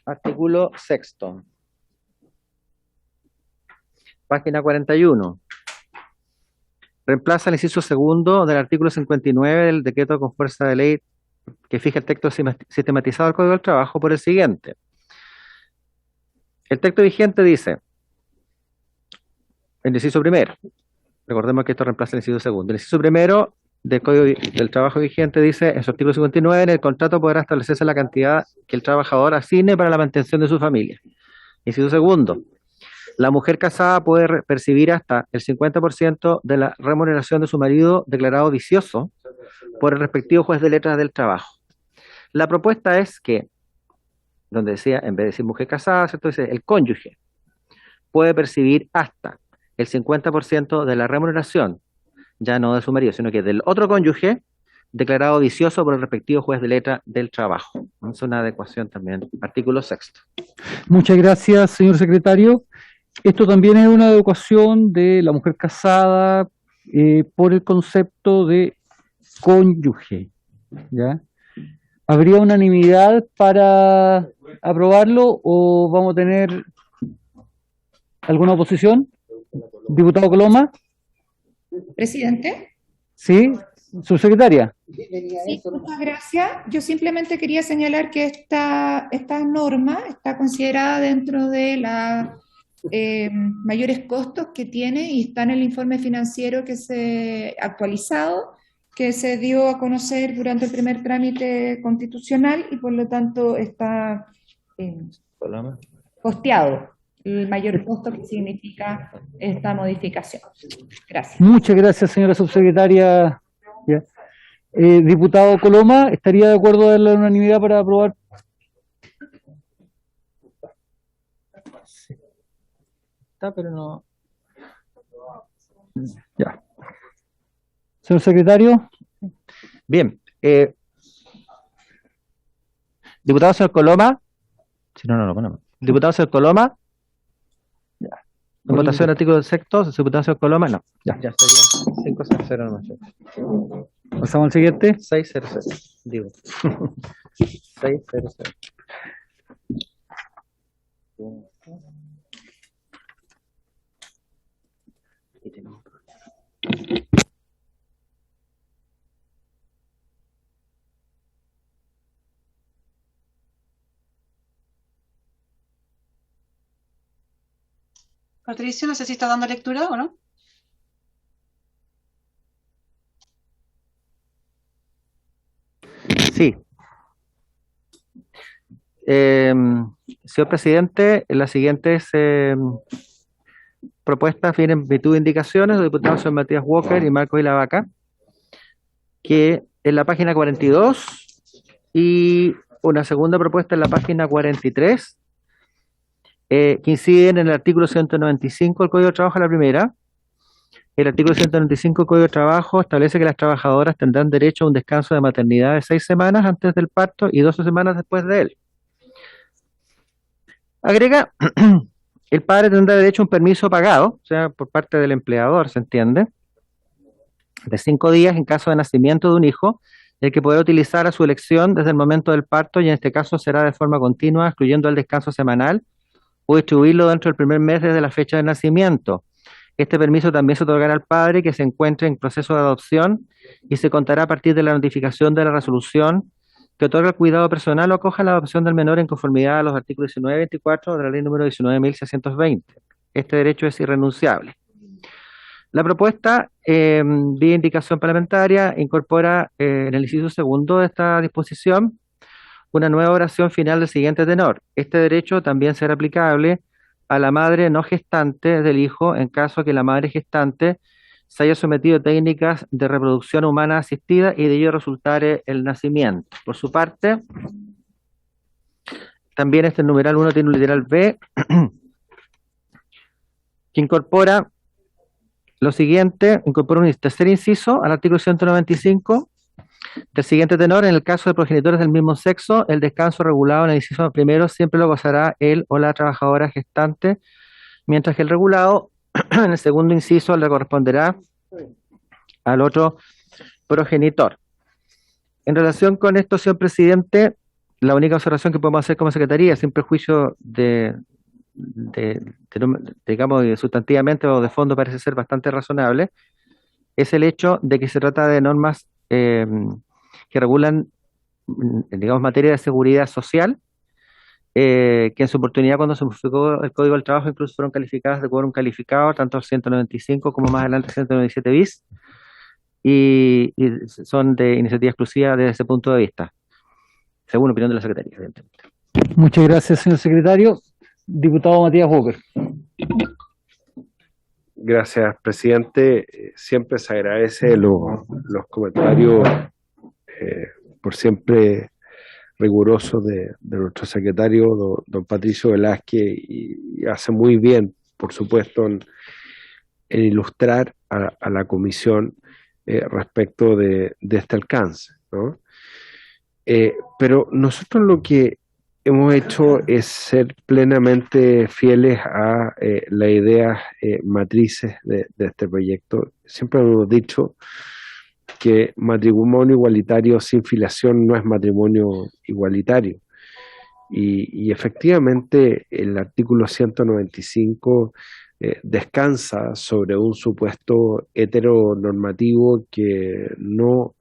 Speaker 2: Artículo 6. Página 41. Reemplaza el inciso segundo del artículo 59 del decreto con fuerza de ley que fija el texto sistematizado del Código del Trabajo por el siguiente. El texto vigente dice, el inciso primero, recordemos que esto reemplaza el inciso segundo. El inciso primero del Código del Trabajo vigente dice, en su artículo 59, en el contrato podrá establecerse la cantidad que el trabajador asigne para la mantención de su familia. Inciso segundo, la mujer casada puede percibir hasta el 50% de la remuneración de su marido declarado vicioso por el respectivo juez de letras del trabajo. La propuesta es que, donde decía, en vez de decir mujer casada, ¿cierto? Dice el cónyuge puede percibir hasta el 50% de la remuneración, ya no de su marido, sino que del otro cónyuge declarado vicioso por el respectivo juez de letra del trabajo. Es una adecuación también. Artículo 6.
Speaker 1: Muchas gracias, señor secretario. Esto también es una adecuación de la mujer casada por el concepto de cónyuge. ¿Ya? ¿Habría unanimidad para aprobarlo o vamos a tener alguna oposición? Diputado Coloma.
Speaker 4: Presidente.
Speaker 1: Sí, subsecretaria.
Speaker 4: Sí, muchas gracias. Yo simplemente quería señalar que esta norma está considerada dentro de los mayores costos que tiene y está en el informe financiero que se actualizado, que se dio a conocer durante el primer trámite constitucional y por lo tanto está costeado el mayor costo que significa esta modificación. Gracias.
Speaker 1: Muchas gracias, señora subsecretaria. Ya. Diputado Coloma, ¿estaría de acuerdo en la unanimidad para aprobar?
Speaker 2: Está, pero no.
Speaker 1: Ya. Señor secretario.
Speaker 2: Bien. Diputado señor Coloma. Si no, no lo ponemos. Diputado señor Coloma. Ya. En votación del artículo sexto, diputado señor Coloma, no.
Speaker 1: Ya.
Speaker 2: Ya sería 5-0 nomás.
Speaker 1: Pasamos al siguiente.
Speaker 2: 6-0-0. Digo. 6-0-0. Aquí tenemos un problema.
Speaker 7: Patricio, no sé si está dando lectura o no.
Speaker 2: Sí. Señor presidente, las siguientes propuestas vienen en virtud de indicaciones de los diputados señor Matías Walker y Marcos Ilavaca, que en la página 42 y una segunda propuesta en la página 43, que inciden en el artículo 195 del Código de Trabajo, la primera. El artículo 195 del Código de Trabajo establece que las trabajadoras tendrán derecho a un descanso de maternidad de 6 semanas antes del parto y 12 semanas después de él. Agrega, el padre tendrá derecho a un permiso pagado, o sea, por parte del empleador, ¿se entiende? de 5 días en caso de nacimiento de un hijo, el que podrá utilizar a su elección desde el momento del parto y en este caso será de forma continua, excluyendo el descanso semanal, o distribuirlo dentro del primer mes desde la fecha de nacimiento. Este permiso también se otorgará al padre que se encuentre en proceso de adopción y se contará a partir de la notificación de la resolución que otorga el cuidado personal o acoja la adopción del menor en conformidad a los artículos 19 y 24 de la ley número 19.620. Este derecho es irrenunciable. La propuesta, vía indicación parlamentaria, incorpora en el inciso segundo de esta disposición una nueva oración final del siguiente tenor. Este derecho también será aplicable a la madre no gestante del hijo en caso que la madre gestante se haya sometido a técnicas de reproducción humana asistida y de ello resultare el nacimiento. Por su parte, también este numeral 1 tiene un literal B que incorpora lo siguiente, incorpora un tercer inciso al artículo 195 del siguiente tenor: en el caso de progenitores del mismo sexo, el descanso regulado en el inciso primero siempre lo gozará él o la trabajadora gestante, mientras que el regulado en el segundo inciso le corresponderá al otro progenitor. En relación con esto, señor presidente, la única observación que podemos hacer como Secretaría, sin prejuicio digamos, sustantivamente o de fondo parece ser bastante razonable, es el hecho de que se trata de normas que regulan, digamos, materia de seguridad social, que en su oportunidad cuando se modificó el Código del Trabajo incluso fueron calificadas de quórum calificado, tanto el 195 como más adelante el 197 bis, y son de iniciativa exclusiva desde ese punto de vista, según opinión de la Secretaría, evidentemente.
Speaker 1: Muchas gracias, señor secretario. Diputado Matías Walker.
Speaker 9: Gracias, presidente. Siempre se agradece los comentarios por siempre rigurosos de nuestro secretario, don Patricio Velázquez, y hace muy bien, por supuesto, en ilustrar a la comisión respecto de este alcance, ¿no? Pero nosotros lo que hemos hecho es ser plenamente fieles a las ideas matrices de este proyecto. Siempre hemos dicho que matrimonio igualitario sin filiación no es matrimonio igualitario. Y efectivamente el artículo 195 descansa sobre un supuesto heteronormativo que no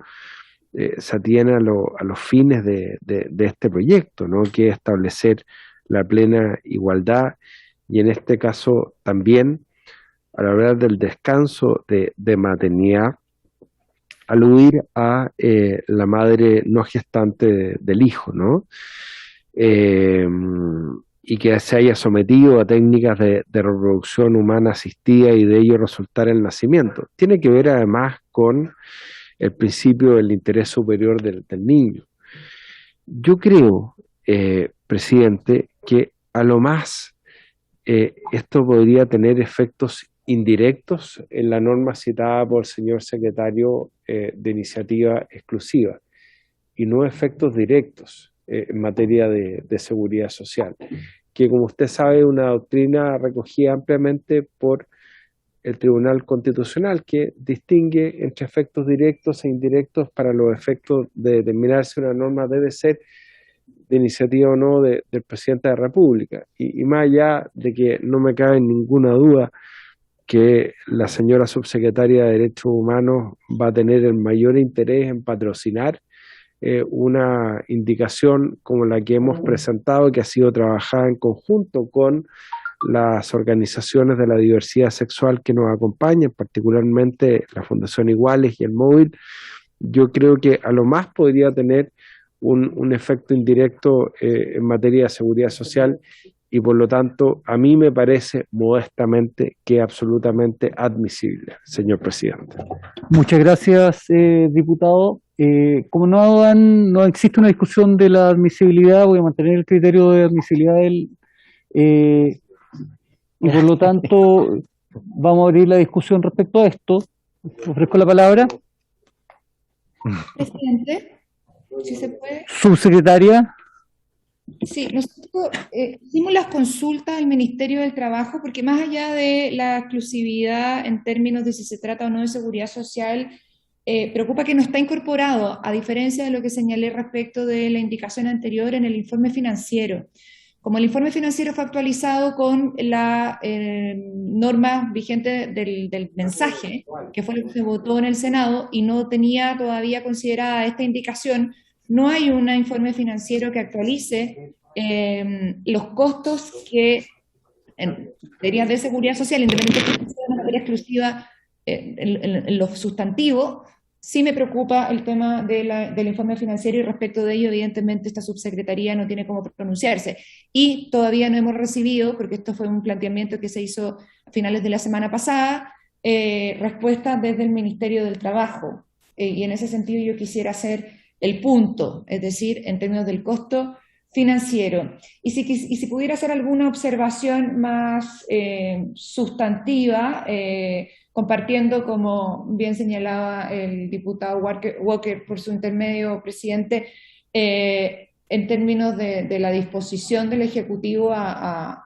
Speaker 9: se atiene a los fines de este proyecto, ¿no? Que es establecer la plena igualdad y en este caso también, al hablar del descanso de maternidad, aludir a la madre no gestante del hijo, ¿no? Y que se haya sometido a técnicas de reproducción humana asistida y de ello resultar el nacimiento. Tiene que ver además con el principio del interés superior del niño. Yo creo, presidente, que a lo más esto podría tener efectos indirectos en la norma citada por el señor secretario de iniciativa exclusiva y no efectos directos en materia de seguridad social, que como usted sabe es una doctrina recogida ampliamente por el Tribunal Constitucional, que distingue entre efectos directos e indirectos para los efectos de determinar si una norma debe ser de iniciativa o no del presidente de la República. Y más allá de que no me cabe ninguna duda que la señora subsecretaria de Derechos Humanos va a tener el mayor interés en patrocinar una indicación como la que hemos presentado, que ha sido trabajada en conjunto con las organizaciones de la diversidad sexual que nos acompañan, particularmente la Fundación Iguales y el Móvil. Yo creo que a lo más podría tener un efecto indirecto en materia de seguridad social y por lo tanto a mí me parece modestamente que es absolutamente admisible, señor presidente.
Speaker 1: Muchas gracias, diputado. Como no existe una discusión de la admisibilidad, voy a mantener el criterio de admisibilidad y por lo tanto vamos a abrir la discusión respecto a esto. Ofrezco la palabra.
Speaker 4: Presidente, si se puede.
Speaker 1: Subsecretaria.
Speaker 4: Sí, nosotros hicimos las consultas al Ministerio del Trabajo porque más allá de la exclusividad en términos de si se trata o no de seguridad social, preocupa que no está incorporado, a diferencia de lo que señalé respecto de la indicación anterior en el informe financiero. Como el informe financiero fue actualizado con la norma vigente del mensaje, que fue lo que se votó en el Senado, y no tenía todavía considerada esta indicación, no hay un informe financiero que actualice los costos que en materias de seguridad social, independientemente de que sea una materia exclusiva en lo sustantivo. Sí me preocupa el tema del informe financiero y respecto de ello, evidentemente, esta subsecretaría no tiene cómo pronunciarse. Y todavía no hemos recibido, porque esto fue un planteamiento que se hizo a finales de la semana pasada, respuesta desde el Ministerio del Trabajo. Y en ese sentido yo quisiera hacer el punto, es decir, en términos del costo financiero. Y si pudiera hacer alguna observación más sustantiva, compartiendo, como bien señalaba el diputado Walker por su intermedio, presidente, en términos de la disposición del Ejecutivo a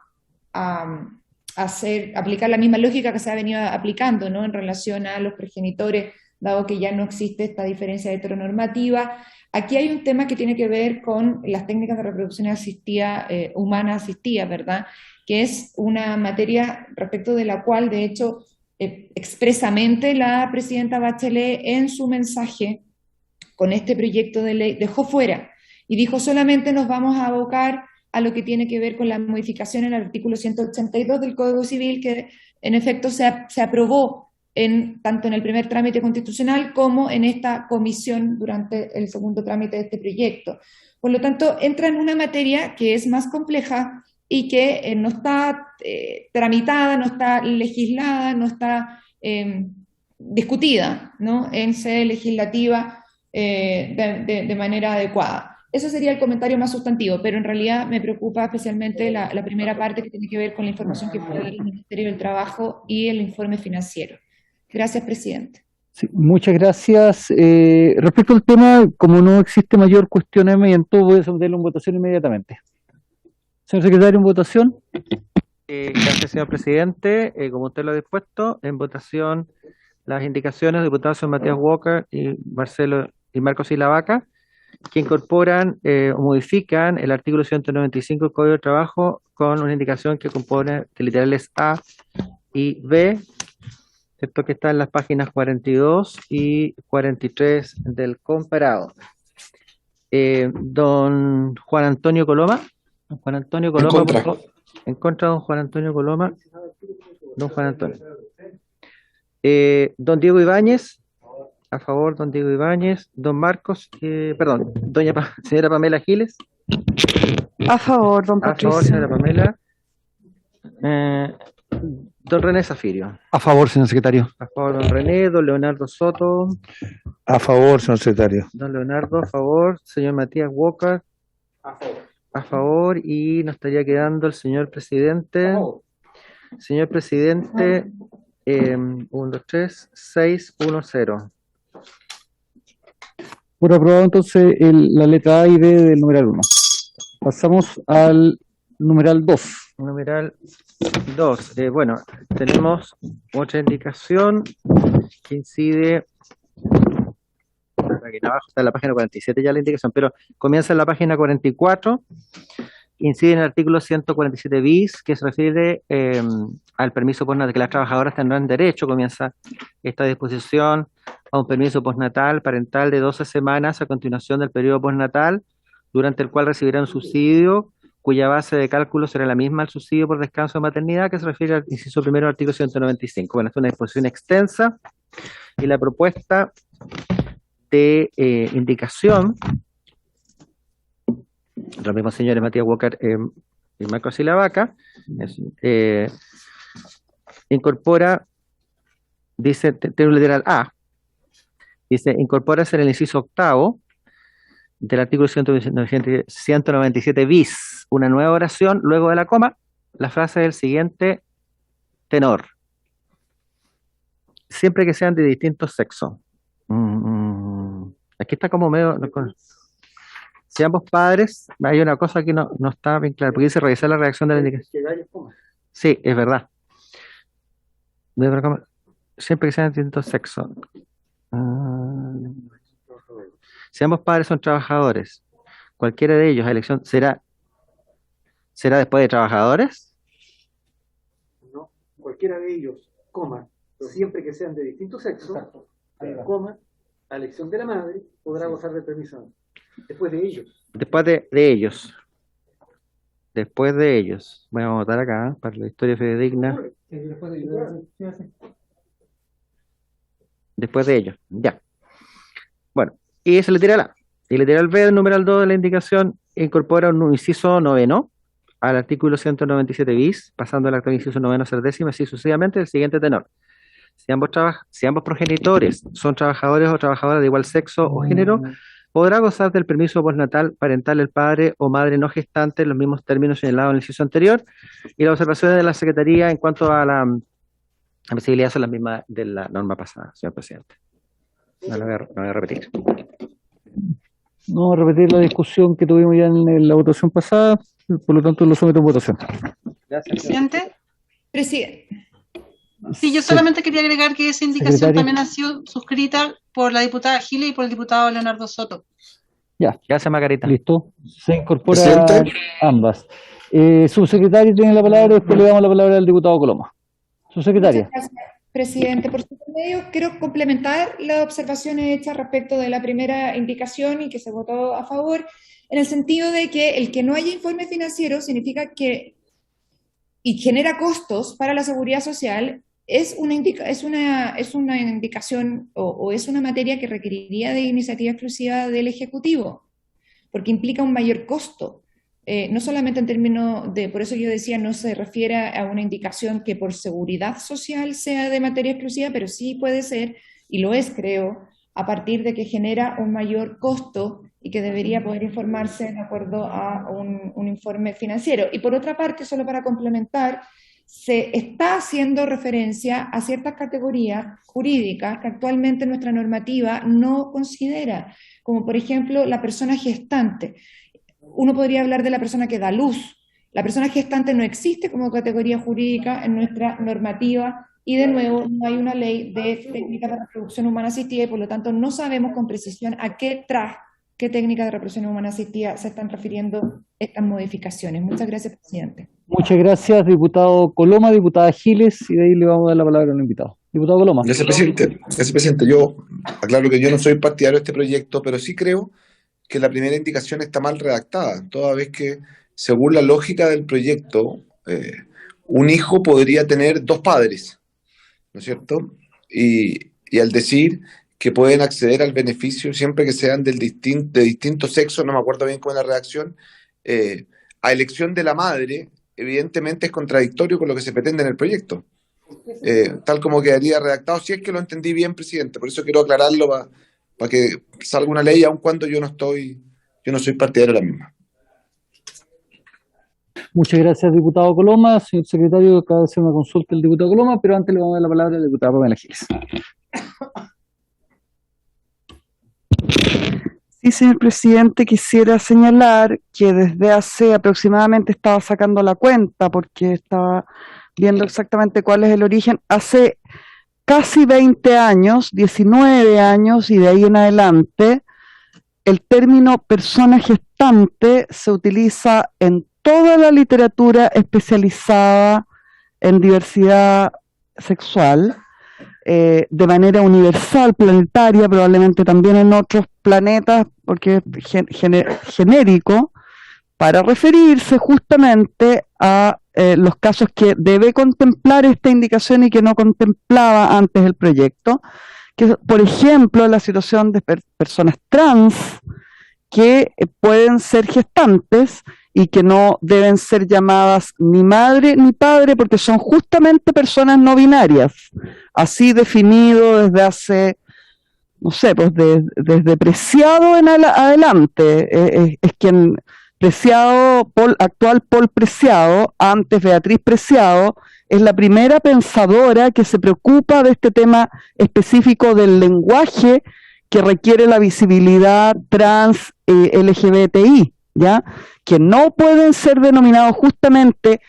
Speaker 4: aplicar la misma lógica que se ha venido aplicando, ¿no?, en relación a los progenitores, dado que ya no existe esta diferencia heteronormativa. Aquí hay un tema que tiene que ver con las técnicas de reproducción asistida, humana asistida, ¿verdad?, que es una materia respecto de la cual, de hecho, expresamente la presidenta Bachelet en su mensaje con este proyecto de ley dejó fuera y dijo: solamente nos vamos a abocar a lo que tiene que ver con la modificación en el artículo 182 del Código Civil, que en efecto se aprobó tanto en el primer trámite constitucional como en esta comisión durante el segundo trámite de este proyecto. Por lo tanto, entra en una materia que es más compleja y que no está tramitada, no está legislada, no está discutida, ¿no?, en sede legislativa de manera adecuada. Eso sería el comentario más sustantivo, pero en realidad me preocupa especialmente la primera parte, que tiene que ver con la información que puede dar el Ministerio del Trabajo y el informe financiero. Gracias, presidente.
Speaker 1: Sí, muchas gracias. Respecto al tema, como no existe mayor cuestionamiento, voy a someterlo en votación inmediatamente. Señor secretario, en votación.
Speaker 2: Gracias, señor presidente. Como usted lo ha dispuesto, en votación las indicaciones de diputados Matías Walker y Marcos Isla Vaca, que incorporan o modifican el artículo 195 del Código de Trabajo con una indicación que compone de literales A y B, ¿cierto?, que está en las páginas 42 y 43 del comparado. Don Juan Antonio Coloma. Don Juan Antonio Coloma,
Speaker 11: En contra.
Speaker 2: por favor. En contra, don Juan Antonio Coloma. Don Juan Antonio. Don Diego Ibáñez. A favor, don Diego Ibáñez. Don Marcos, perdón, señora Pamela Giles.
Speaker 10: A favor, don
Speaker 2: A favor,
Speaker 10: Patricio.
Speaker 2: señora Pamela. Don René Zafirio.
Speaker 1: A favor, señor secretario.
Speaker 2: A favor, don René. Don Leonardo Soto.
Speaker 8: A favor, señor secretario.
Speaker 2: Don Leonardo, a favor. Señor Matías Walker.
Speaker 3: A favor.
Speaker 2: A favor. Y nos estaría quedando el señor presidente. Señor presidente, 1, 2, 3, 6, 1, 0.
Speaker 1: Por aprobado entonces la letra A y B del numeral 1. Pasamos al numeral 2.
Speaker 2: Numeral 2. Bueno, tenemos otra indicación que incide. Aquí abajo está en la página 47 ya la indicación, pero comienza en la página 44. Incide en el artículo 147 bis, que se refiere al permiso postnatal, que las trabajadoras tendrán derecho. Comienza esta disposición a un permiso postnatal parental de 12 semanas a continuación del periodo postnatal, durante el cual recibirán un subsidio cuya base de cálculo será la misma al subsidio por descanso de maternidad, que se refiere al inciso primero del artículo 195. Bueno, esta es una disposición extensa y la propuesta de indicación los mismos señores Matías Walker y Marcos Isla Vaca incorpora, dice, texto literal A, dice: incorpórase en el inciso octavo del artículo 197 bis una nueva oración, luego de la coma, la frase del siguiente tenor: siempre que sean de distintos sexos. Aquí está como medio. Si ambos padres, hay una cosa que no está bien clara, porque dice revisar la reacción de la indicación. Sí, es verdad. Siempre que sean de distintos sexos. Si ambos padres son trabajadores, cualquiera de ellos a elección será después de trabajadores.
Speaker 3: ¿no? Cualquiera de ellos, coma, siempre que sean de distinto sexo, coma, a elección de la madre, podrá gozar del permiso. Después de ellos.
Speaker 2: Después de ellos. Después de ellos. Voy a anotar acá para la historia fidedigna. Después de ellos. Ya. Bueno, y se le tira la. Y le tira el B del numeral 2 de la indicación, incorpora un inciso noveno al artículo 197 bis, pasando al acto inciso noveno a ser décima, así sucesivamente, el siguiente tenor. Si ambos progenitores son trabajadores o trabajadoras de igual sexo o género, podrá gozar del permiso postnatal parental el padre o madre no gestante en los mismos términos señalados en el inciso anterior, y las observaciones de la Secretaría en cuanto a la visibilidad son las mismas de la norma pasada, señor presidente. No lo voy a repetir.
Speaker 1: No vamos a repetir la discusión que tuvimos ya en la votación pasada, por lo tanto lo someto a votación.
Speaker 7: Presidente.
Speaker 4: Presidente.
Speaker 7: Sí, yo solamente quería agregar que esa indicación también ha sido suscrita por la diputada Giles y por el diputado Leonardo Soto.
Speaker 1: Ya.
Speaker 2: Gracias, Margarita.
Speaker 1: Listo. Se incorpora
Speaker 11: Presidente.
Speaker 1: ambas. Subsecretario tiene la palabra, después le damos la palabra al diputado Coloma. Subsecretaria.
Speaker 4: Muchas gracias, presidente. Por su medio, quiero complementar las observaciones hechas respecto de la primera indicación y que se votó a favor, en el sentido de que el que no haya informe financiero significa que, y genera costos para la seguridad social, es una indicación o es una materia que requeriría de iniciativa exclusiva del Ejecutivo, porque implica un mayor costo. No solamente en términos de, por eso yo decía, no se refiere a una indicación que por seguridad social sea de materia exclusiva, pero sí puede ser, y lo es, creo, a partir de que genera un mayor costo y que debería poder informarse de acuerdo a un informe financiero. Y por otra parte, solo para complementar, se está haciendo referencia a ciertas categorías jurídicas que actualmente nuestra normativa no considera, como por ejemplo la persona gestante. Uno podría hablar de la persona que da luz. La persona gestante no existe como categoría jurídica en nuestra normativa y de nuevo no hay una ley de técnica de reproducción humana asistida y por lo tanto no sabemos con precisión a qué técnica de reproducción humana asistida se están refiriendo estas modificaciones. Muchas gracias, presidente.
Speaker 1: Muchas gracias, diputado Coloma, diputada Giles, y de ahí le vamos a dar la palabra al invitado. Diputado Coloma.
Speaker 11: Gracias, presidente. Gracias, presidente. Yo aclaro que yo no soy partidario de este proyecto, pero sí creo que la primera indicación está mal redactada, toda vez que, según la lógica del proyecto, un hijo podría tener dos padres, ¿no es cierto? Y al decir que pueden acceder al beneficio siempre que sean de distinto sexo, no me acuerdo bien cómo es la redacción, a elección de la madre, evidentemente es contradictorio con lo que se pretende en el proyecto, tal como quedaría redactado, si es que lo entendí bien, presidente. Por eso quiero aclararlo para que salga una ley, aun cuando yo no soy partidario de la misma.
Speaker 1: Muchas gracias, diputado Coloma. Señor secretario, acaba de hacer una consulta el diputado Coloma, pero antes le vamos a dar la palabra al diputado Pamela Giles.
Speaker 10: Sí, señor presidente, quisiera señalar que desde hace aproximadamente, estaba sacando la cuenta porque estaba viendo exactamente cuál es el origen, hace casi 20 años, 19 años y de ahí en adelante, el término persona gestante se utiliza en toda la literatura especializada en diversidad sexual, de manera universal, planetaria, probablemente también en otros planetas, porque es genérico, para referirse justamente a los casos que debe contemplar esta indicación y que no contemplaba antes el proyecto, que por ejemplo la situación de personas trans que pueden ser gestantes y que no deben ser llamadas ni madre ni padre porque son justamente personas no binarias, así definido desde hace, no sé, pues desde Preciado en adelante, es quien Preciado, actual Paul Preciado, antes Beatriz Preciado, es la primera pensadora que se preocupa de este tema específico del lenguaje que requiere la visibilidad trans LGBTI, ¿ya? Que no pueden ser denominados justamente,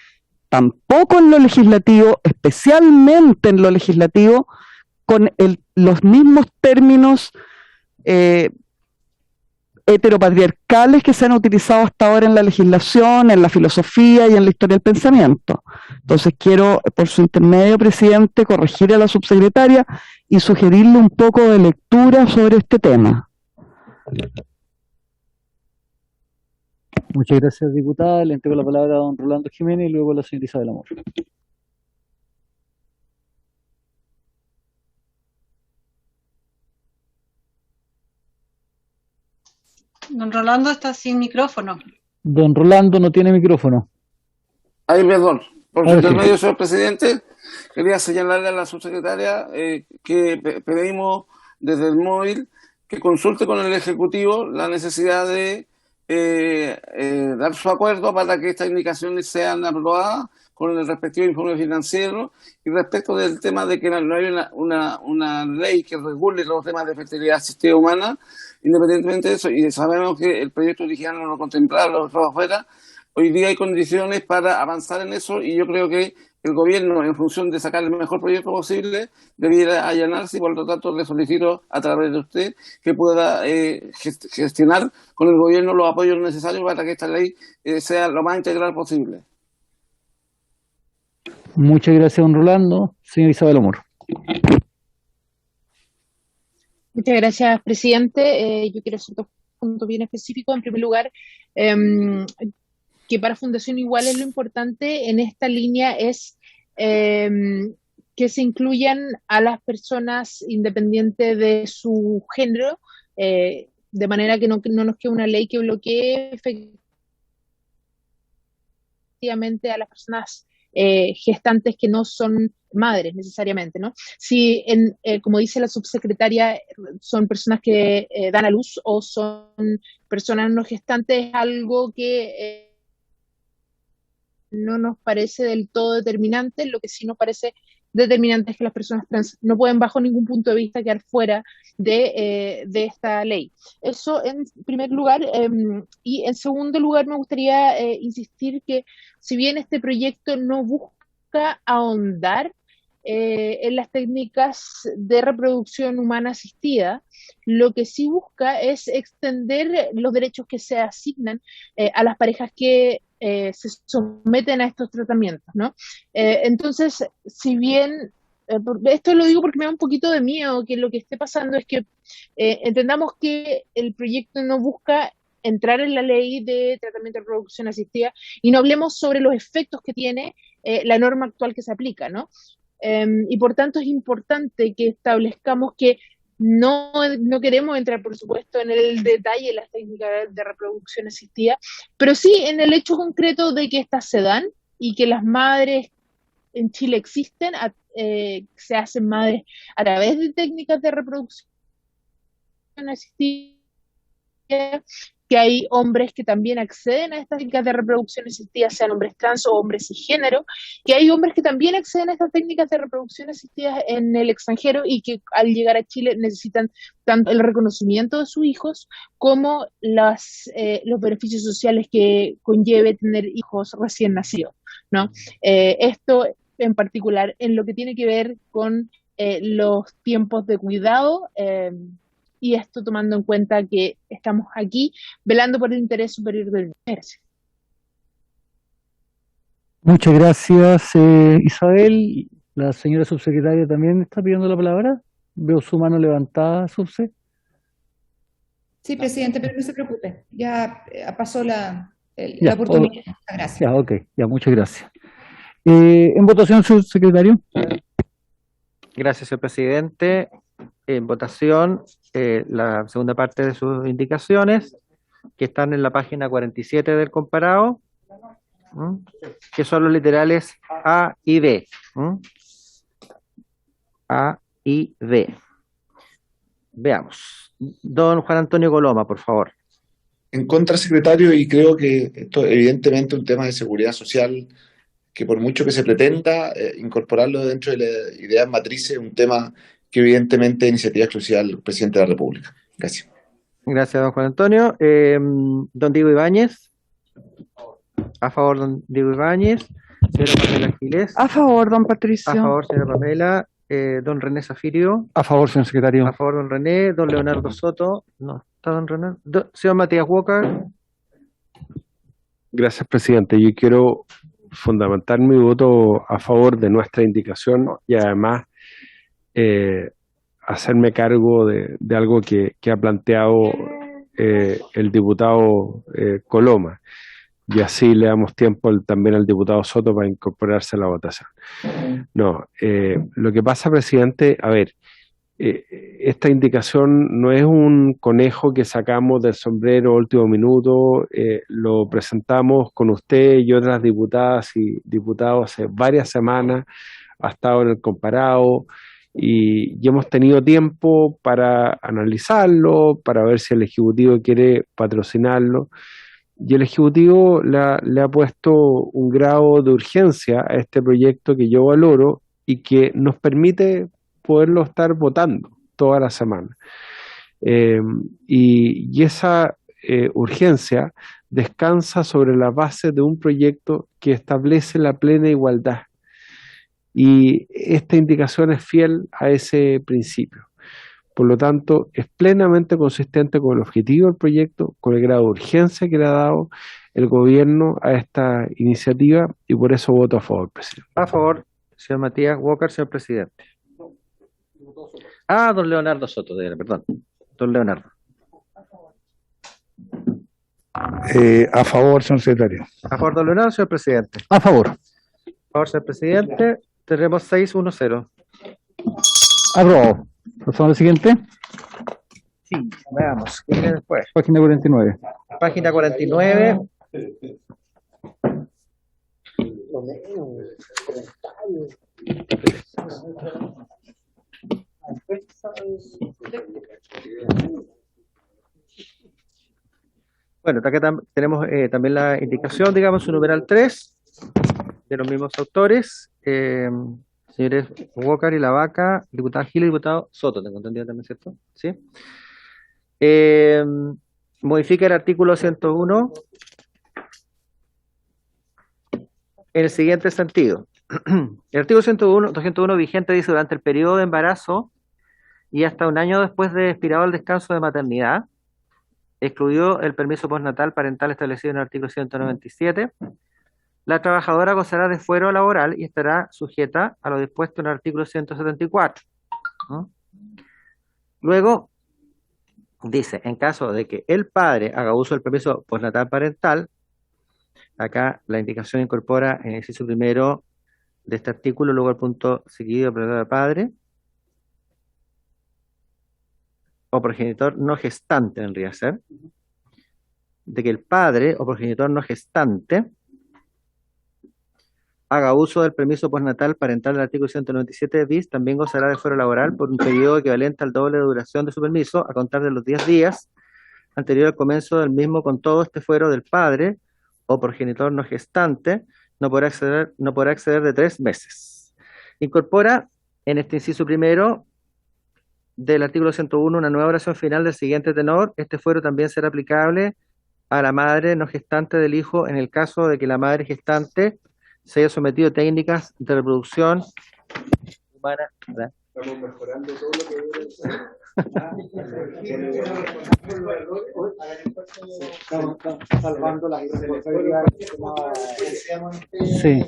Speaker 10: tampoco en lo legislativo, especialmente en lo legislativo, con los mismos términos heteropatriarcales que se han utilizado hasta ahora en la legislación, en la filosofía y en la historia del pensamiento. Entonces quiero, por su intermedio, presidente, corregir a la subsecretaria y sugerirle un poco de lectura sobre este tema.
Speaker 1: Muchas gracias, diputada. Le entrego la palabra a don Rolando Jiménez y luego a la señora Isabel Amor.
Speaker 7: Don Rolando está sin micrófono.
Speaker 1: Don Rolando no tiene micrófono.
Speaker 12: Ay, perdón. Por su
Speaker 1: Ahora sí.
Speaker 12: intermedio, señor presidente, quería señalarle a la subsecretaria que pedimos desde el móvil que consulte con el Ejecutivo la necesidad de dar su acuerdo para que estas indicaciones sean aprobadas con el respectivo informe financiero. Y respecto del tema de que no hay una ley que regule los temas de fertilidad asistida humana, independientemente de eso, y sabemos que el proyecto original no lo contemplaba, lo dejaba afuera, hoy día hay condiciones para avanzar en eso, y yo creo que el gobierno, en función de sacar el mejor proyecto posible, debiera allanarse, y por lo tanto le solicito a través de usted que pueda gestionar con el gobierno los apoyos necesarios para que esta ley sea lo más integral posible.
Speaker 1: Muchas gracias, don Rolando. Señora Isabel Amor.
Speaker 6: Muchas gracias, presidente. Yo quiero hacer dos puntos bien específicos. En primer lugar, que para Fundación Iguales lo importante en esta línea es que se incluyan a las personas independiente de su género, de manera que no nos quede una ley que bloquee efectivamente a las personas gestantes que no son madres necesariamente, ¿no? Si, como dice la subsecretaria, son personas que dan a luz o son personas no gestantes, es algo que no nos parece del todo determinante. Lo que sí nos parece determinante es que las personas trans no pueden bajo ningún punto de vista quedar fuera de esta ley. Eso en primer lugar. Y en segundo lugar me gustaría insistir que si bien este proyecto no busca ahondar en las técnicas de reproducción humana asistida, lo que sí busca es extender los derechos que se asignan a las parejas que se someten a estos tratamientos, ¿no? Entonces, si bien, esto lo digo porque me da un poquito de miedo que lo que esté pasando es que entendamos que el proyecto no busca entrar en la ley de tratamiento de reproducción asistida y no hablemos sobre los efectos que tiene la norma actual que se aplica, ¿no? Y por tanto es importante que establezcamos que no queremos entrar, por supuesto, en el detalle de las técnicas de reproducción asistida, pero sí en el hecho concreto de que estas se dan y que las madres en Chile existen, se hacen madres a través de técnicas de reproducción asistida, que hay hombres que también acceden a estas técnicas de reproducción asistida, sean hombres trans o hombres cisgénero, que hay hombres que también acceden a estas técnicas de reproducción asistida en el extranjero y que al llegar a Chile necesitan tanto el reconocimiento de sus hijos como los beneficios sociales que conlleve tener hijos recién nacidos, ¿no? Esto en particular en lo que tiene que ver con los tiempos de cuidado, y esto tomando en cuenta que estamos aquí velando por el interés superior del niño. Gracias.
Speaker 1: Muchas gracias, Isabel. La señora subsecretaria también está pidiendo la palabra. Veo su mano levantada, subse.
Speaker 4: Sí, presidente, pero no se preocupe. Ya pasó la
Speaker 1: Ya,
Speaker 4: oportunidad. Muchas gracias.
Speaker 1: Ya, ok, ya, muchas gracias. En votación, subsecretario.
Speaker 2: Gracias, señor presidente. En votación, la segunda parte de sus indicaciones, que están en la página 47 del comparado, que son los literales A y B. A y B. Veamos. Don Juan Antonio Coloma, por favor.
Speaker 11: En contra, secretario, y creo que esto evidentemente es un tema de seguridad social, que por mucho que se pretenda incorporarlo dentro de la idea matriz, es un tema que evidentemente es iniciativa exclusiva del presidente de la República. Gracias.
Speaker 2: Gracias, don Juan Antonio. Don Diego Ibáñez. A favor, don Diego Ibáñez. Señora Pamela Giles.
Speaker 10: A favor, don Patricio.
Speaker 2: A favor, señora Pamela. don René Zafirio.
Speaker 1: A favor, señor secretario.
Speaker 2: A favor, don René. Don Leonardo Soto. No, está don René. Señor Matías Walker.
Speaker 9: Gracias, presidente. Yo quiero fundamentar mi voto a favor de nuestra indicación y además hacerme cargo de algo que ha planteado el diputado Coloma, y así le damos tiempo también al diputado Soto para incorporarse a la votación. No, lo que pasa, presidente, a ver, esta indicación no es un conejo que sacamos del sombrero último minuto, lo presentamos con usted y otras diputadas y diputados hace varias semanas, ha estado en el comparado y hemos tenido tiempo para analizarlo, para ver si el Ejecutivo quiere patrocinarlo. Y el Ejecutivo le ha puesto un grado de urgencia a este proyecto que yo valoro y que nos permite poderlo estar votando toda la semana. Y esa urgencia descansa sobre la base de un proyecto que establece la plena igualdad. Y esta indicación es fiel a ese principio. Por lo tanto, es plenamente consistente con el objetivo del proyecto, con el grado de urgencia que le ha dado el gobierno a esta iniciativa, y por eso voto a favor, presidente.
Speaker 2: A favor, señor Matías Walker, señor presidente. Ah, don Leonardo Soto, perdón. Don Leonardo.
Speaker 8: A favor, señor secretario.
Speaker 2: A favor, don Leonardo, señor presidente.
Speaker 1: A favor.
Speaker 2: A favor, señor presidente. Tenemos 6-1-0.
Speaker 1: Aprobado. ¿Pasamos al siguiente?
Speaker 2: Sí, veamos. ¿Qué viene después?
Speaker 1: Página 49.
Speaker 2: Página 49. Bueno, acá tenemos también la indicación, digamos, su numeral 3, de los mismos autores, señores Walker y La Vaca, diputada Gil y diputado Soto, tengo entendido también, ¿cierto? Sí. Modifica el artículo 101 en el siguiente sentido. El artículo 201 vigente dice: durante el periodo de embarazo y hasta un año después de expirado el descanso de maternidad, excluido el permiso postnatal parental establecido en el artículo 197, la trabajadora gozará de fuero laboral y estará sujeta a lo dispuesto en el artículo 174. ¿No? Luego, dice, en caso de que el padre haga uso del permiso postnatal parental, acá la indicación incorpora en el inciso primero de este artículo, luego el punto seguido de padre, o progenitor no gestante, vendría ser, de que el padre o progenitor no gestante haga uso del permiso postnatal parental del artículo 197 bis, también gozará de fuero laboral por un periodo equivalente al doble de duración de su permiso, a contar de los 10 días anterior al comienzo del mismo. Con todo este fuero del padre o progenitor no gestante no podrá exceder de 3 meses. Incorpora en este inciso primero del artículo 101 una nueva oración final del siguiente tenor: este fuero también será aplicable a la madre no gestante del hijo en el caso de que la madre gestante se haya sometido a técnicas de reproducción humana. ¿Verdad?
Speaker 3: Estamos mejorando todo lo que estamos salvando las responsabilidades.
Speaker 1: Sí.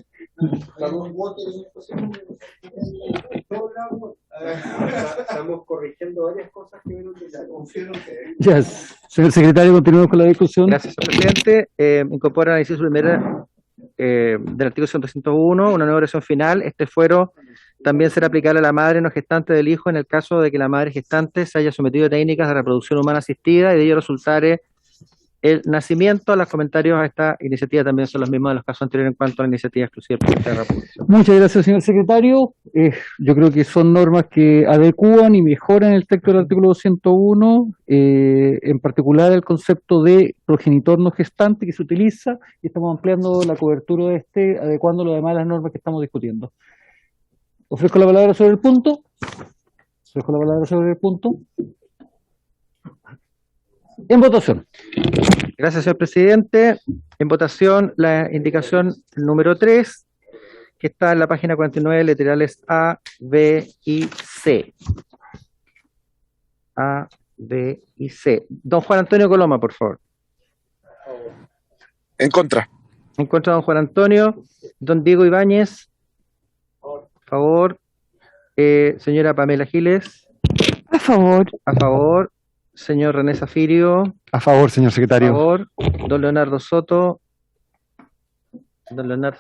Speaker 3: Estamos corrigiendo varias cosas que confío en ustedes.
Speaker 1: Yes. Señor secretario, continuamos con la discusión.
Speaker 2: Gracias, señor presidente. Incorpora el inciso primero del artículo 101 una nueva oración final: este fuero también será aplicable a la madre no gestante del hijo en el caso de que la madre gestante se haya sometido a técnicas de reproducción humana asistida y de ello resultare el nacimiento. Los comentarios a esta iniciativa también son los mismos de los casos anteriores en cuanto a la iniciativa exclusiva del presidente de la República.
Speaker 1: Muchas gracias, señor secretario. Yo creo que son normas que adecúan y mejoran el texto del artículo 201, en particular el concepto de progenitor no gestante que se utiliza, y estamos ampliando la cobertura de este, adecuando lo demás a las normas que estamos discutiendo. Ofrezco la palabra sobre el punto. En votación.
Speaker 2: Gracias, señor presidente. En votación la indicación número 3, que está en la página 49, literales A, B y C. A, B y C. Don Juan Antonio Coloma, por favor.
Speaker 11: En contra.
Speaker 2: En contra de don Juan Antonio. Don Diego Ibáñez. A favor. Señora Pamela Giles.
Speaker 10: A favor.
Speaker 2: A favor. Señor René Zafirio.
Speaker 13: A favor, señor
Speaker 2: A
Speaker 13: secretario.
Speaker 2: favor. Don Leonardo Soto. Don Leonardo.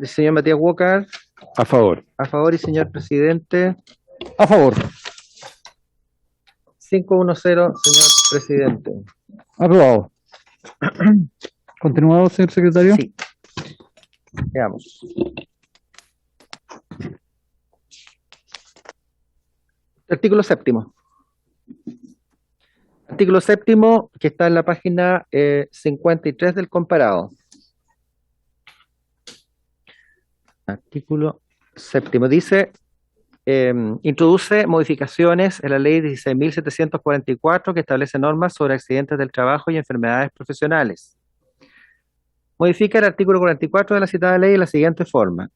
Speaker 2: Señor Matías Walker.
Speaker 9: A favor.
Speaker 2: A favor. Y señor presidente.
Speaker 1: A favor.
Speaker 2: 5-1-0, señor presidente.
Speaker 1: Aprobado. ¿Continuamos, señor secretario?
Speaker 2: Sí. Veamos. Artículo séptimo. Artículo séptimo, que está en la página 53 del comparado. Artículo séptimo. Dice, introduce modificaciones en la ley 16.744 que establece normas sobre accidentes del trabajo y enfermedades profesionales. Modifica el artículo 44 de la citada ley de la siguiente forma.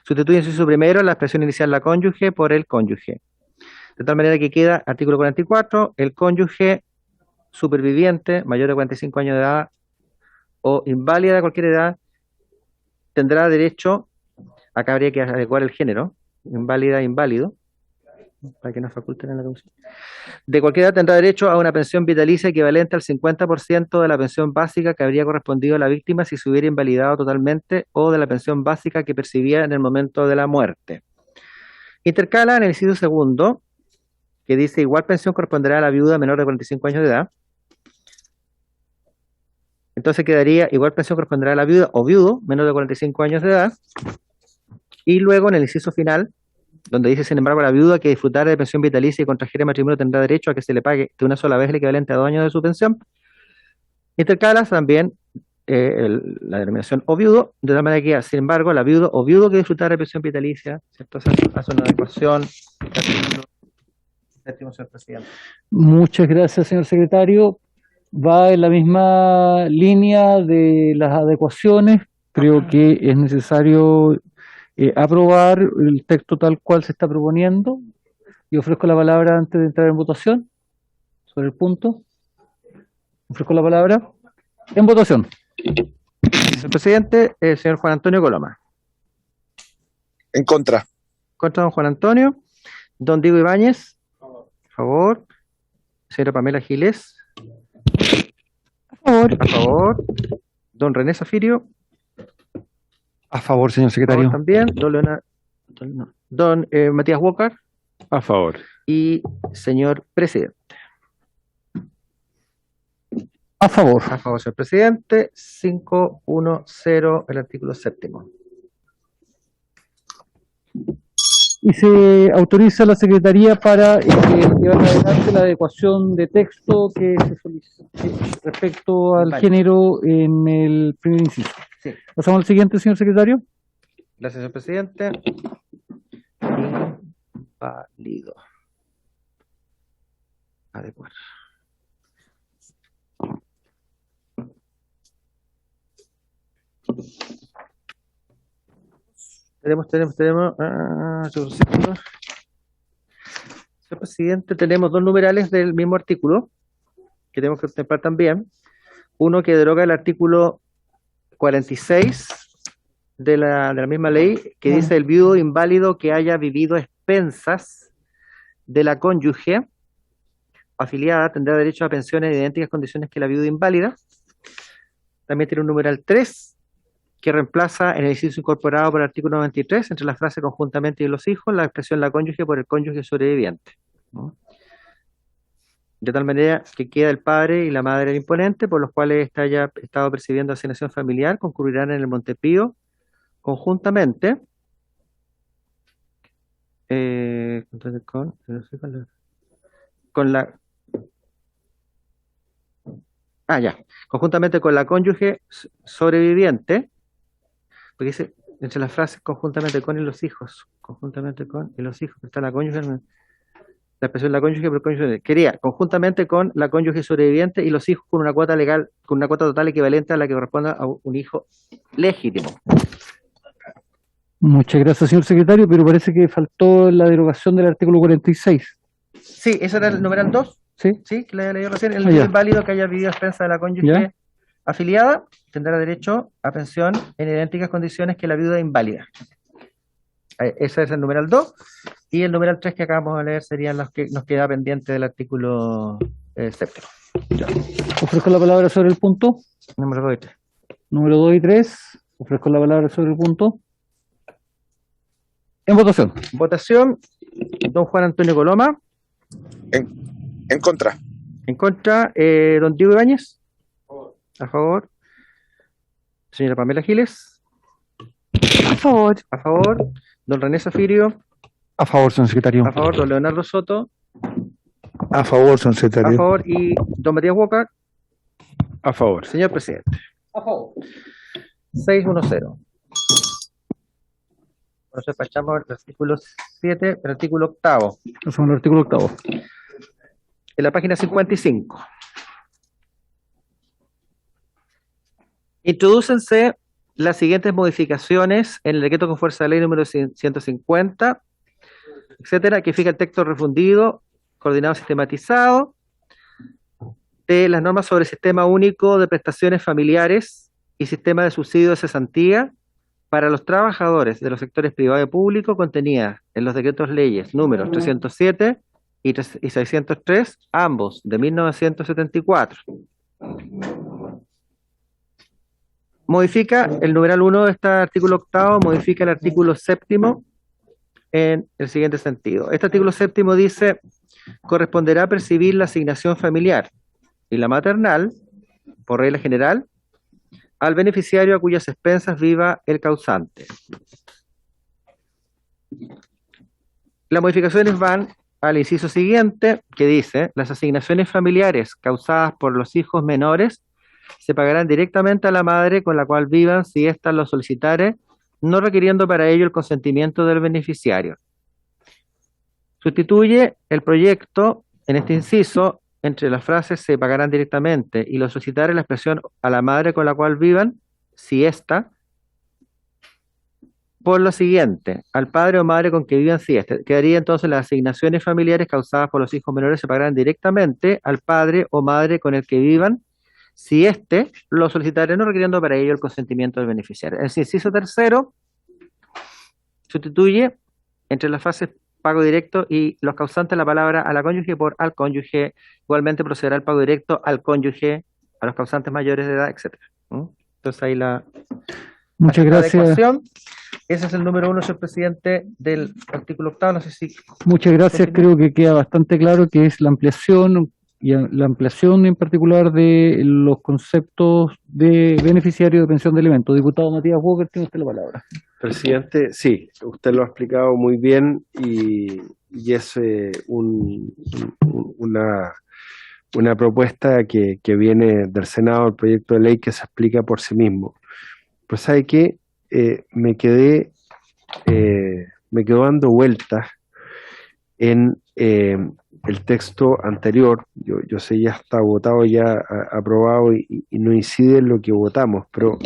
Speaker 2: Sustituye en inciso primero la expresión inicial la cónyuge por el cónyuge. De tal manera que queda artículo 44, el cónyuge superviviente mayor de 45 años de edad o inválida de cualquier edad tendrá derecho, acá habría que adecuar el género, inválida e inválido, para que nos faculten en la comisión, de cualquier edad tendrá derecho a una pensión vitalicia equivalente al 50% de la pensión básica que habría correspondido a la víctima si se hubiera invalidado totalmente o de la pensión básica que percibía en el momento de la muerte. Intercala en el inciso segundo, que dice igual pensión corresponderá a la viuda menor de 45 años de edad. Entonces quedaría igual pensión corresponderá a la viuda o viudo menor de 45 años de edad. Y luego en el inciso final, donde dice, sin embargo, la viuda que disfrutara de pensión vitalicia y contrajera matrimonio tendrá derecho a que se le pague de una sola vez el equivalente a 2 años de su pensión. Intercalas también la denominación o viudo, de tal manera que, sin embargo, la viuda o viudo que disfrutara de pensión vitalicia, ¿cierto? Hace una adecuación. Señor presidente.
Speaker 1: Muchas gracias, señor secretario. Va en la misma línea de las adecuaciones. Creo que es necesario aprobar el texto tal cual se está proponiendo. Y ofrezco la palabra antes de entrar en votación sobre el punto. Ofrezco la palabra en votación.
Speaker 2: Señor presidente, señor Juan Antonio Coloma.
Speaker 11: En contra.
Speaker 2: Contra don Juan Antonio. Don Diego Ibáñez. A favor. Señora Pamela Giles.
Speaker 10: A favor.
Speaker 2: A favor. Don René Zafirio.
Speaker 13: A favor, señor secretario.
Speaker 2: También. Don Leonardo. Don Matías Walker.
Speaker 9: A favor.
Speaker 2: Y señor presidente.
Speaker 1: A favor.
Speaker 2: A favor, señor presidente. 5-1-0 el artículo séptimo.
Speaker 1: Y se autoriza a la Secretaría para llevar adelante la adecuación de texto que se solicita respecto al género en el primer inciso.
Speaker 2: Sí.
Speaker 1: Pasamos al siguiente, señor secretario.
Speaker 2: Gracias, señor presidente. Inválido. Adecuar. Tenemos. Señor presidente, tenemos dos numerales del mismo artículo que tenemos que contemplar también. Uno que deroga el artículo 46 de la misma ley, que dice el viudo inválido que haya vivido a expensas de la cónyuge afiliada tendrá derecho a pensiones en idénticas condiciones que la viuda inválida. También tiene un numeral 3 que reemplaza en el inciso incorporado por el artículo 93, entre la frase conjuntamente y los hijos, la expresión la cónyuge por el cónyuge sobreviviente, ¿no? De tal manera que queda el padre y la madre del imponente, por los cuales haya estado percibiendo asignación familiar, concurrirán en el Montepío conjuntamente conjuntamente con la cónyuge sobreviviente, porque dice entre las frases conjuntamente con y los hijos, conjuntamente con y los hijos, está la cónyuge, la expresión la cónyuge por cónyuge, quería conjuntamente con la cónyuge sobreviviente y los hijos con una cuota legal, con una cuota total equivalente a la que corresponda a un hijo legítimo.
Speaker 1: Muchas gracias, señor secretario, pero parece que faltó la derogación del artículo 46.
Speaker 2: Sí, ese era el numeral 2.
Speaker 1: ¿Sí?
Speaker 2: Sí, que le había leído recién. El
Speaker 1: Ah,
Speaker 2: niño
Speaker 1: ya.
Speaker 2: inválido que haya vivido a expensa de la cónyuge
Speaker 1: ¿Ya?
Speaker 2: afiliada tendrá derecho a pensión en idénticas condiciones que la viuda inválida. Ese es el numeral 2. Y el numeral 3 que acabamos de leer serían los que nos queda pendiente del artículo 7.
Speaker 1: Ofrezco la palabra sobre el punto.
Speaker 2: Número 2 y 3.
Speaker 1: Número 2 y 3. Ofrezco la palabra sobre el punto. En votación.
Speaker 2: Votación. Don Juan Antonio Coloma.
Speaker 11: En contra.
Speaker 2: En contra. Don Diego Ibáñez. A favor. Señora Pamela Giles.
Speaker 10: A favor.
Speaker 2: A favor. Don René Zafirio.
Speaker 13: A favor, señor secretario.
Speaker 2: A favor. Don Leonardo Soto.
Speaker 8: A favor, señor
Speaker 2: A
Speaker 8: secretario.
Speaker 2: favor. Y don Matías Huoca.
Speaker 9: A favor.
Speaker 2: Señor presidente.
Speaker 1: A favor.
Speaker 2: 6-1-0. Nos despachamos el artículo 7, el artículo 8.
Speaker 1: Eso es el artículo 8.
Speaker 2: En la página 55. Introdúcense las siguientes modificaciones en el decreto con fuerza de ley número 150, etcétera, que fija el texto refundido, coordinado, sistematizado, de las normas sobre el sistema único de prestaciones familiares y sistema de subsidio de cesantía para los trabajadores de los sectores privado y público, contenida en los decretos leyes números 307 y 603, ambos de 1974. Modifica el numeral 1 de este artículo 8, modifica el artículo 7 en el siguiente sentido. Este artículo 7 dice: corresponderá percibir la asignación familiar y la maternal, por regla general, al beneficiario a cuyas expensas viva el causante. Las modificaciones van al inciso siguiente, que dice: las asignaciones familiares causadas por los hijos menores se pagarán directamente a la madre con la cual vivan si ésta lo solicitare, no requiriendo para ello el consentimiento del beneficiario. Sustituye el proyecto en este inciso entre las frases se pagarán directamente y lo solicitare la expresión a la madre con la cual vivan, si ésta, por lo siguiente: al padre o madre con que vivan, si éste. Quedaría entonces: las asignaciones familiares causadas por los hijos menores se pagarán directamente al padre o madre con el que vivan, si éste lo solicitare, no requiriendo para ello el consentimiento del beneficiario. El inciso tercero sustituye entre las frases pago directo y los causantes la palabra a la cónyuge por al cónyuge. Igualmente procederá el pago directo al cónyuge, a los causantes mayores de edad, etcétera. Entonces ahí
Speaker 1: Muchas gracias.
Speaker 2: adecuación. Ese es el número 1, señor presidente, del artículo 8. No sé si...
Speaker 1: Muchas gracias. Creo que queda bastante claro que es la ampliación y la ampliación en particular de los conceptos de beneficiario de pensión de alimentos. Diputado Matías Walker, tiene usted la palabra.
Speaker 9: Presidente, sí, usted lo ha explicado muy bien y es una propuesta que viene del Senado, el proyecto de ley que se explica por sí mismo. Pues ¿sabe qué? Me quedó dando vueltas en el texto anterior. Yo sé ya está votado, ya aprobado y no incide en lo que votamos, pero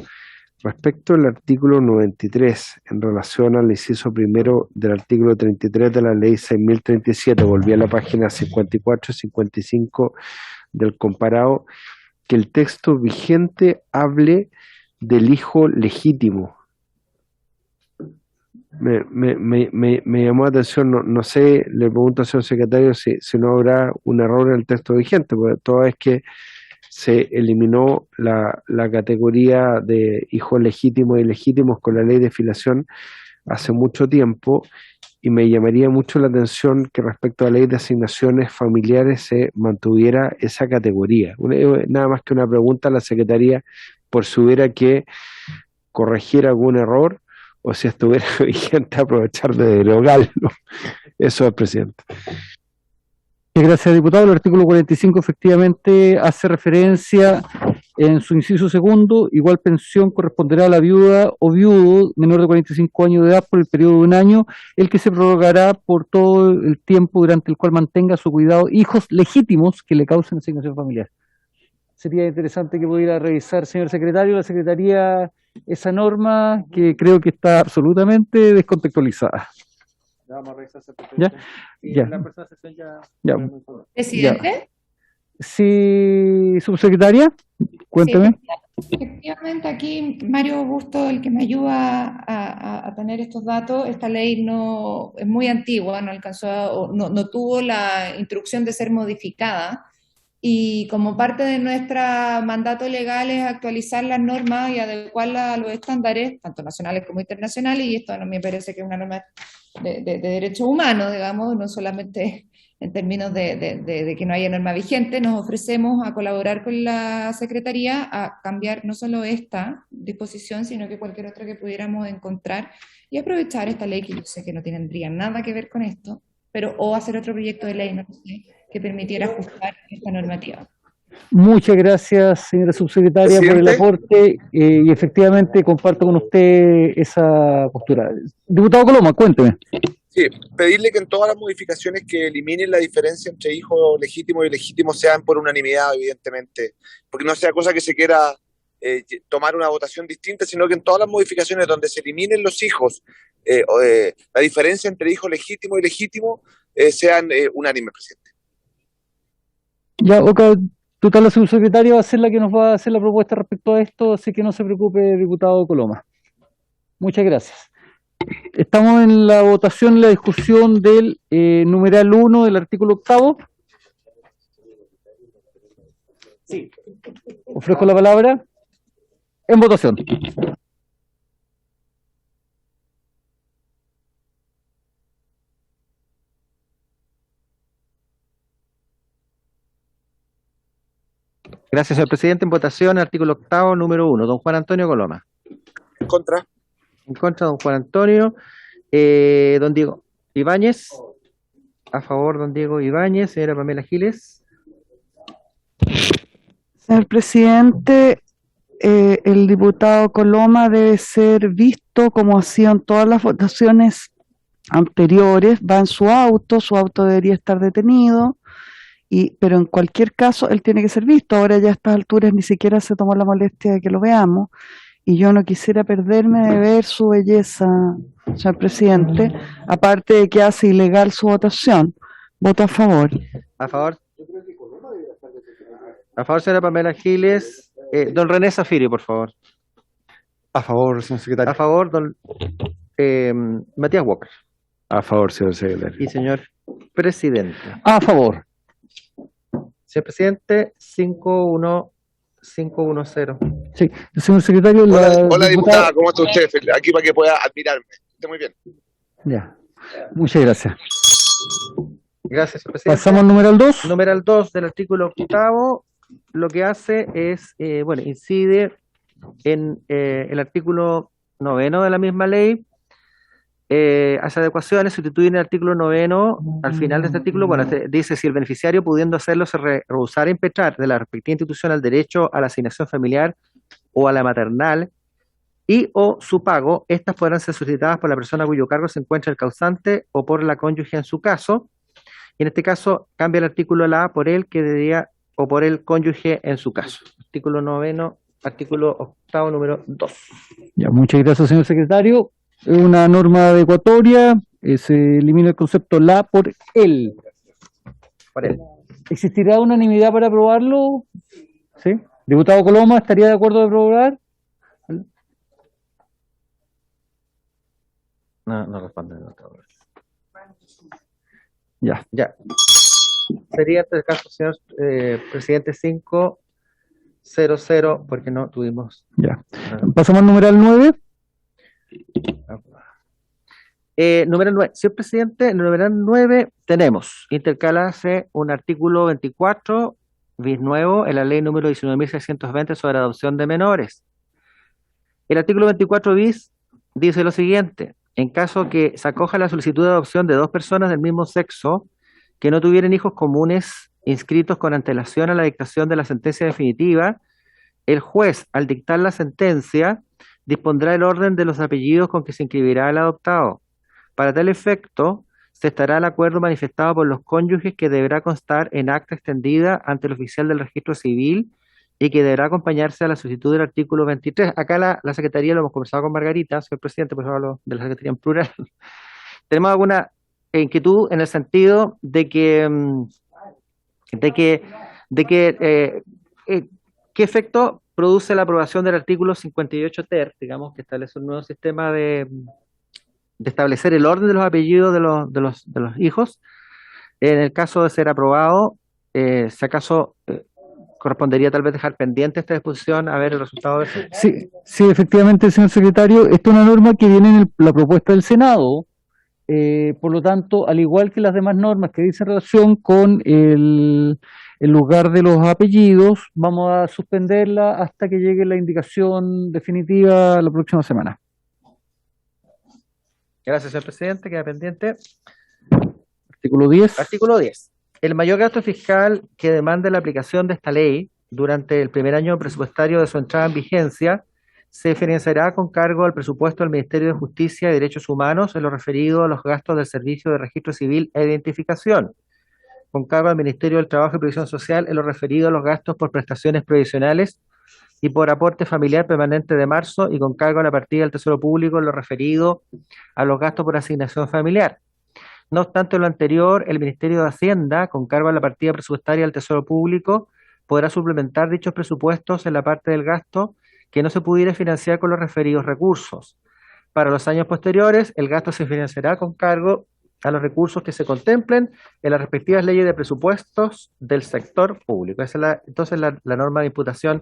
Speaker 9: respecto al artículo 93, en relación al inciso primero del artículo 33 de la ley 6.037, volví a la página 54 y 55 del comparado, que el texto vigente hable del hijo legítimo. Me llamó la atención, no sé, le pregunto al señor secretario si no habrá un error en el texto vigente, porque toda vez que se eliminó la categoría de hijos legítimos y ilegítimos con la ley de filiación hace mucho tiempo, y me llamaría mucho la atención que respecto a la ley de asignaciones familiares se mantuviera esa categoría. Nada más que una pregunta a la Secretaría por si hubiera que corregir algún error o si estuviera vigente aprovechar de derogarlo. Eso es, presidente.
Speaker 1: Gracias, diputado. El artículo 45 efectivamente hace referencia en su inciso segundo: igual pensión corresponderá a la viuda o viudo menor de 45 años de edad por el periodo de un año, el que se prorrogará por todo el tiempo durante el cual mantenga a su cuidado hijos legítimos que le causen asignación familiar. sería interesante que pudiera revisar, señor secretario, la Secretaría, esa norma que creo que está absolutamente descontextualizada.
Speaker 2: Vamos a revisar ese
Speaker 1: ¿Ya?
Speaker 2: y
Speaker 1: Ya.
Speaker 2: en la próxima sesión ya.
Speaker 1: Ya.
Speaker 4: Presidente.
Speaker 1: Sí, subsecretaria, cuéntame.
Speaker 4: Sí, efectivamente, aquí Mario Augusto, el que me ayuda a tener estos datos, esta ley no es muy antigua, no alcanzó, no tuvo la instrucción de ser modificada, y como parte de nuestro mandato legal es actualizar las normas y adecuarlas a los estándares, tanto nacionales como internacionales, y esto no me parece que es una norma de derechos humanos, digamos, no solamente en términos de que no haya norma vigente. Nos ofrecemos a colaborar con la Secretaría a cambiar no solo esta disposición, sino que cualquier otra que pudiéramos encontrar y aprovechar esta ley, que yo sé que no tendría nada que ver con esto, pero o hacer otro proyecto de ley, no sé, que permitiera ajustar esta normativa.
Speaker 1: Muchas gracias, señora subsecretaria, por el
Speaker 11: Presidente.
Speaker 1: aporte y efectivamente comparto con usted esa postura. Diputado Coloma, cuénteme.
Speaker 11: Sí, pedirle que en todas las modificaciones que eliminen la diferencia entre hijo legítimo y ilegítimo sean por unanimidad, evidentemente, porque no sea cosa que se quiera tomar una votación distinta, sino que en todas las modificaciones donde se eliminen los hijos, la diferencia entre hijo legítimo y ilegítimo sean unánimes, presidente.
Speaker 1: Ya, Oca, total, la subsecretaria va a ser la que nos va a hacer la propuesta respecto a esto, así que no se preocupe, diputado Coloma. Muchas gracias. Estamos en la votación, la discusión del numeral 1 del artículo 8º. Sí. Ofrezco la palabra en votación.
Speaker 2: Gracias, señor presidente. En votación, artículo 8º, número 1. Don Juan Antonio Coloma.
Speaker 11: En contra.
Speaker 2: En contra, don Juan Antonio. Don Diego Ibáñez. A favor, don Diego Ibáñez. Señora Pamela Giles.
Speaker 10: Señor presidente, el diputado Coloma debe ser visto como ha sido en todas las votaciones anteriores. Va en su auto debería estar detenido, pero en cualquier caso él tiene que ser visto. Ahora ya a estas alturas ni siquiera se tomó la molestia de que lo veamos, y yo no quisiera perderme de ver su belleza, señor presidente, aparte de que hace ilegal su votación. Voto a favor.
Speaker 2: A favor. A favor, señora Pamela Giles. Don René Zafiri, por favor.
Speaker 13: A favor, señor secretario.
Speaker 2: A favor, don Matías Walker.
Speaker 9: A favor, señor secretario.
Speaker 2: Y señor presidente.
Speaker 1: A favor.
Speaker 2: Señor presidente, 5-1-0.
Speaker 1: Sí, señor secretario.
Speaker 11: Hola, diputada, ¿cómo está usted? Aquí para que pueda admirarme. Está muy bien.
Speaker 1: Ya, muchas gracias.
Speaker 2: Gracias, señor presidente.
Speaker 1: Pasamos al numeral 2.
Speaker 2: Numeral 2 del artículo 8º, lo que hace es, incide en el artículo 9º de la misma ley, hace adecuaciones, sustituye el artículo 9º, al final de este artículo, dice: si el beneficiario, pudiendo hacerlo, se rehusara a impetrar de la respectiva institución el derecho a la asignación familiar o a la maternal y o su pago, estas podrán ser solicitadas por la persona cuyo cargo se encuentra el causante o por la cónyuge en su caso. Y en este caso cambia el artículo la A por el que debería, o por el cónyuge en su caso. Artículo 9º, artículo 8º, número 2.
Speaker 1: Ya, muchas gracias, señor secretario. Es una norma adecuatoria, se elimina el concepto la por él.
Speaker 2: Por él.
Speaker 1: ¿Existirá unanimidad para aprobarlo? ¿Sí? Diputado Coloma, ¿estaría de acuerdo de aprobar?
Speaker 2: No responde.
Speaker 1: Ya.
Speaker 2: Ya. Sería en este caso, señor presidente, 5-0-0, porque no tuvimos.
Speaker 1: Ya. Pasamos al numeral 9.
Speaker 2: Numeral 9. Señor presidente, en el numeral 9 tenemos, intercalarse un artículo 24 bis nuevo en la ley número 19.620 sobre adopción de menores. El artículo 24 bis dice lo siguiente: en caso que se acoja la solicitud de adopción de dos personas del mismo sexo que no tuvieran hijos comunes inscritos con antelación a la dictación de la sentencia definitiva, el juez, al dictar la sentencia, dispondrá el orden de los apellidos con que se inscribirá el adoptado. Para tal efecto, se estará el acuerdo manifestado por los cónyuges, que deberá constar en acta extendida ante el oficial del registro civil y que deberá acompañarse a la solicitud del artículo 23. Acá la Secretaría, lo hemos conversado con Margarita, señor presidente, por eso hablo de la Secretaría en plural. Tenemos alguna inquietud en el sentido de que ¿qué efecto produce la aprobación del artículo 58 ter, digamos, que establece un nuevo sistema de establecer el orden de los apellidos de los hijos? En el caso de ser aprobado, si acaso correspondería tal vez dejar pendiente esta disposición a ver el resultado de eso.
Speaker 1: Sí, sí, efectivamente, señor secretario, esta es una norma que viene en la propuesta del Senado. Por lo tanto, al igual que las demás normas que dicen relación con el lugar de los apellidos, vamos a suspenderla hasta que llegue la indicación definitiva la próxima semana.
Speaker 2: Gracias, señor presidente. Queda pendiente.
Speaker 1: Artículo 10.
Speaker 2: Artículo 10. El mayor gasto fiscal que demande la aplicación de esta ley durante el primer año presupuestario de su entrada en vigencia se financiará con cargo al presupuesto del Ministerio de Justicia y Derechos Humanos en lo referido a los gastos del Servicio de Registro Civil e Identificación, con cargo al Ministerio del Trabajo y Previsión Social en lo referido a los gastos por prestaciones previsionales y por aporte familiar permanente de marzo, y con cargo a la partida del Tesoro Público en lo referido a los gastos por asignación familiar. No obstante lo anterior, el Ministerio de Hacienda, con cargo a la partida presupuestaria del Tesoro Público, podrá suplementar dichos presupuestos en la parte del gasto que no se pudiera financiar con los referidos recursos. Para los años posteriores, el gasto se financiará con cargo a los recursos que se contemplen en las respectivas leyes de presupuestos del sector público. Esa es entonces la norma de imputación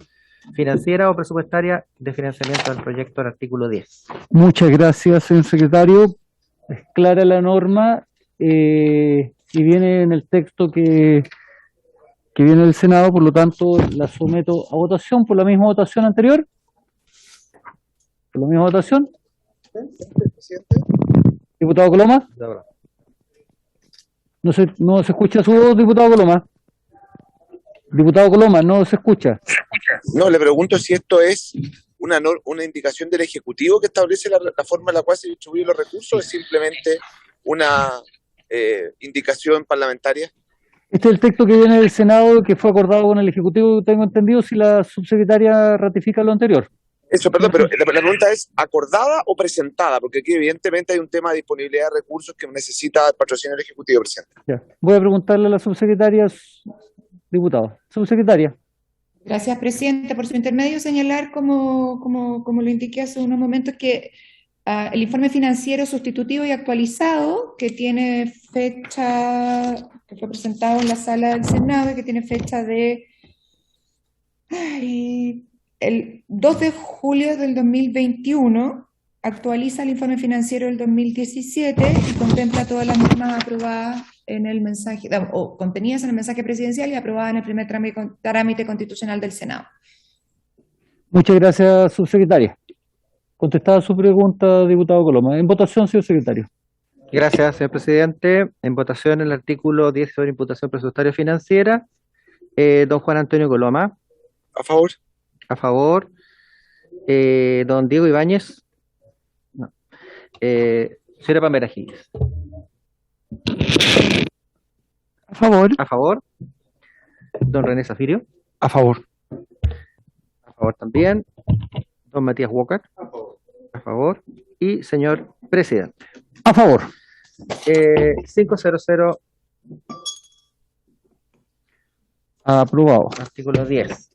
Speaker 2: financiera o presupuestaria de financiamiento del proyecto del artículo 10.
Speaker 1: Muchas gracias, señor secretario. Es clara la norma y viene en el texto que viene del Senado, por lo tanto la someto a votación por la misma votación anterior. ¿Por la misma votación? Diputado Coloma. No se escucha su voz, diputado Coloma. Diputado Coloma, no se escucha.
Speaker 11: No, le pregunto si esto es una indicación del Ejecutivo que establece la forma en la cual se distribuyen los recursos, o es simplemente una indicación parlamentaria.
Speaker 1: Este es el texto que viene del Senado, que fue acordado con el Ejecutivo, tengo entendido, si la subsecretaria ratifica lo anterior.
Speaker 11: Eso, perdón, pero la pregunta es, ¿acordada o presentada? Porque aquí evidentemente hay un tema de disponibilidad de recursos que necesita el patrocinio del Ejecutivo, presidente.
Speaker 1: Ya. Voy a preguntarle a la subsecretaria, diputado. Subsecretaria.
Speaker 4: Gracias, presidente. Por su intermedio, señalar, como lo indiqué hace unos momentos, que el informe financiero sustitutivo y actualizado, que tiene fecha, que fue presentado en la sala del Senado y que tiene fecha de el 2 de julio del 2021, actualiza el informe financiero del 2017 y contempla todas las normas aprobadas en el mensaje, o contenidas en el mensaje presidencial y aprobadas en el primer trámite constitucional del Senado.
Speaker 1: Muchas gracias, subsecretaria. Contestada su pregunta, diputado Coloma. En votación, señor secretario.
Speaker 2: Gracias, señor presidente. En votación el artículo 10 sobre imputación presupuestaria financiera. Don Juan Antonio Coloma.
Speaker 11: A favor.
Speaker 2: A favor. Don Diego Ibáñez. No. Señora Pamela Giles.
Speaker 10: A favor.
Speaker 2: A favor. Don René Zafirio.
Speaker 8: A favor.
Speaker 2: A favor también. Don Matías Walker. A favor. Y señor presidente.
Speaker 1: A favor.
Speaker 2: 500.
Speaker 1: Aprobado.
Speaker 2: Artículo 10.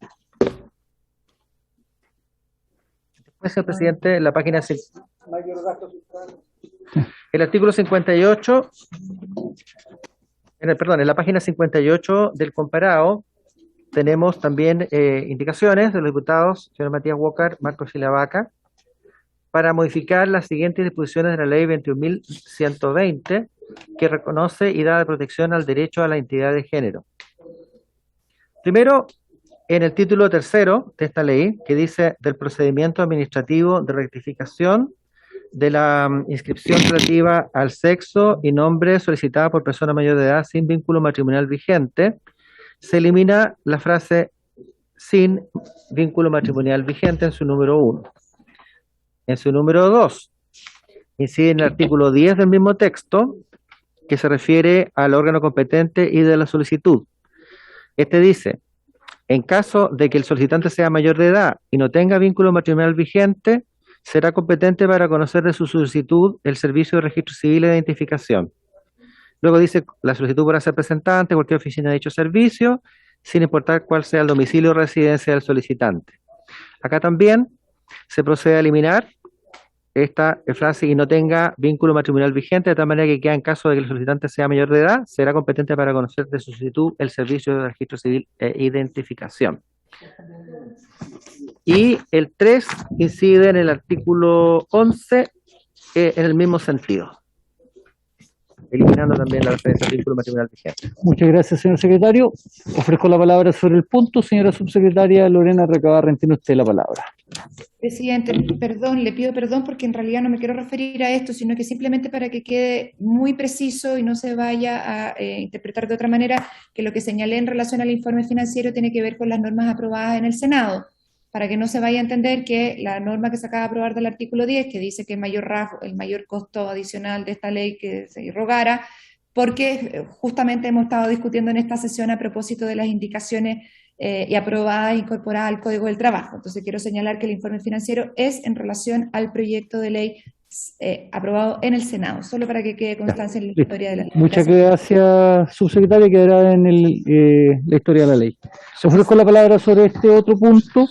Speaker 2: Después, señor presidente, en la página... El artículo 58... en la página 58 del comparado tenemos también indicaciones de los diputados, señor Matías Walker, Marcos Silavaca, para modificar las siguientes disposiciones de la ley 21.120, que reconoce y da protección al derecho a la identidad de género. Primero, en el título tercero de esta ley, que dice del procedimiento administrativo de rectificación de la inscripción relativa al sexo y nombre solicitada por persona mayor de edad sin vínculo matrimonial vigente, se elimina la frase sin vínculo matrimonial vigente en su número 1. En su número 2, incide en el artículo 10 del mismo texto, que se refiere al órgano competente y de la solicitud. Este dice: En caso de que el solicitante sea mayor de edad y no tenga vínculo matrimonial vigente, será competente para conocer de su solicitud el Servicio de Registro Civil e Identificación. Luego dice, la solicitud podrá ser presentada ante cualquier oficina de dicho servicio, sin importar cuál sea el domicilio o residencia del solicitante. Acá también se procede a eliminar esta frase y no tenga vínculo matrimonial vigente, de tal manera que queda en caso de que el solicitante sea mayor de edad, será competente para conocer de su solicitud el Servicio de Registro Civil e Identificación. Y el 3 incide en el artículo 11 en el mismo sentido, eliminando también la referencia al vínculo matrimonial vigente.
Speaker 1: Muchas gracias, señor secretario. Ofrezco la palabra sobre el punto. Señora subsecretaria Lorena Recabarren, tiene usted la palabra.
Speaker 4: Presidente, perdón, le pido perdón porque en realidad no me quiero referir a esto, sino que simplemente para que quede muy preciso y no se vaya a interpretar de otra manera, que lo que señalé en relación al informe financiero tiene que ver con las normas aprobadas en el Senado, para que no se vaya a entender que la norma que se acaba de aprobar del artículo 10, que dice que el mayor costo adicional de esta ley que se irrogara, porque justamente hemos estado discutiendo en esta sesión a propósito de las indicaciones y aprobadas e incorporadas al Código del Trabajo. Entonces quiero señalar que el informe financiero es en relación al proyecto de ley aprobado en el Senado, solo para que quede constancia en la historia de la ley.
Speaker 1: Muchas gracias, subsecretaria, quedará en la historia de la ley. Ofrezco la palabra sobre este otro punto.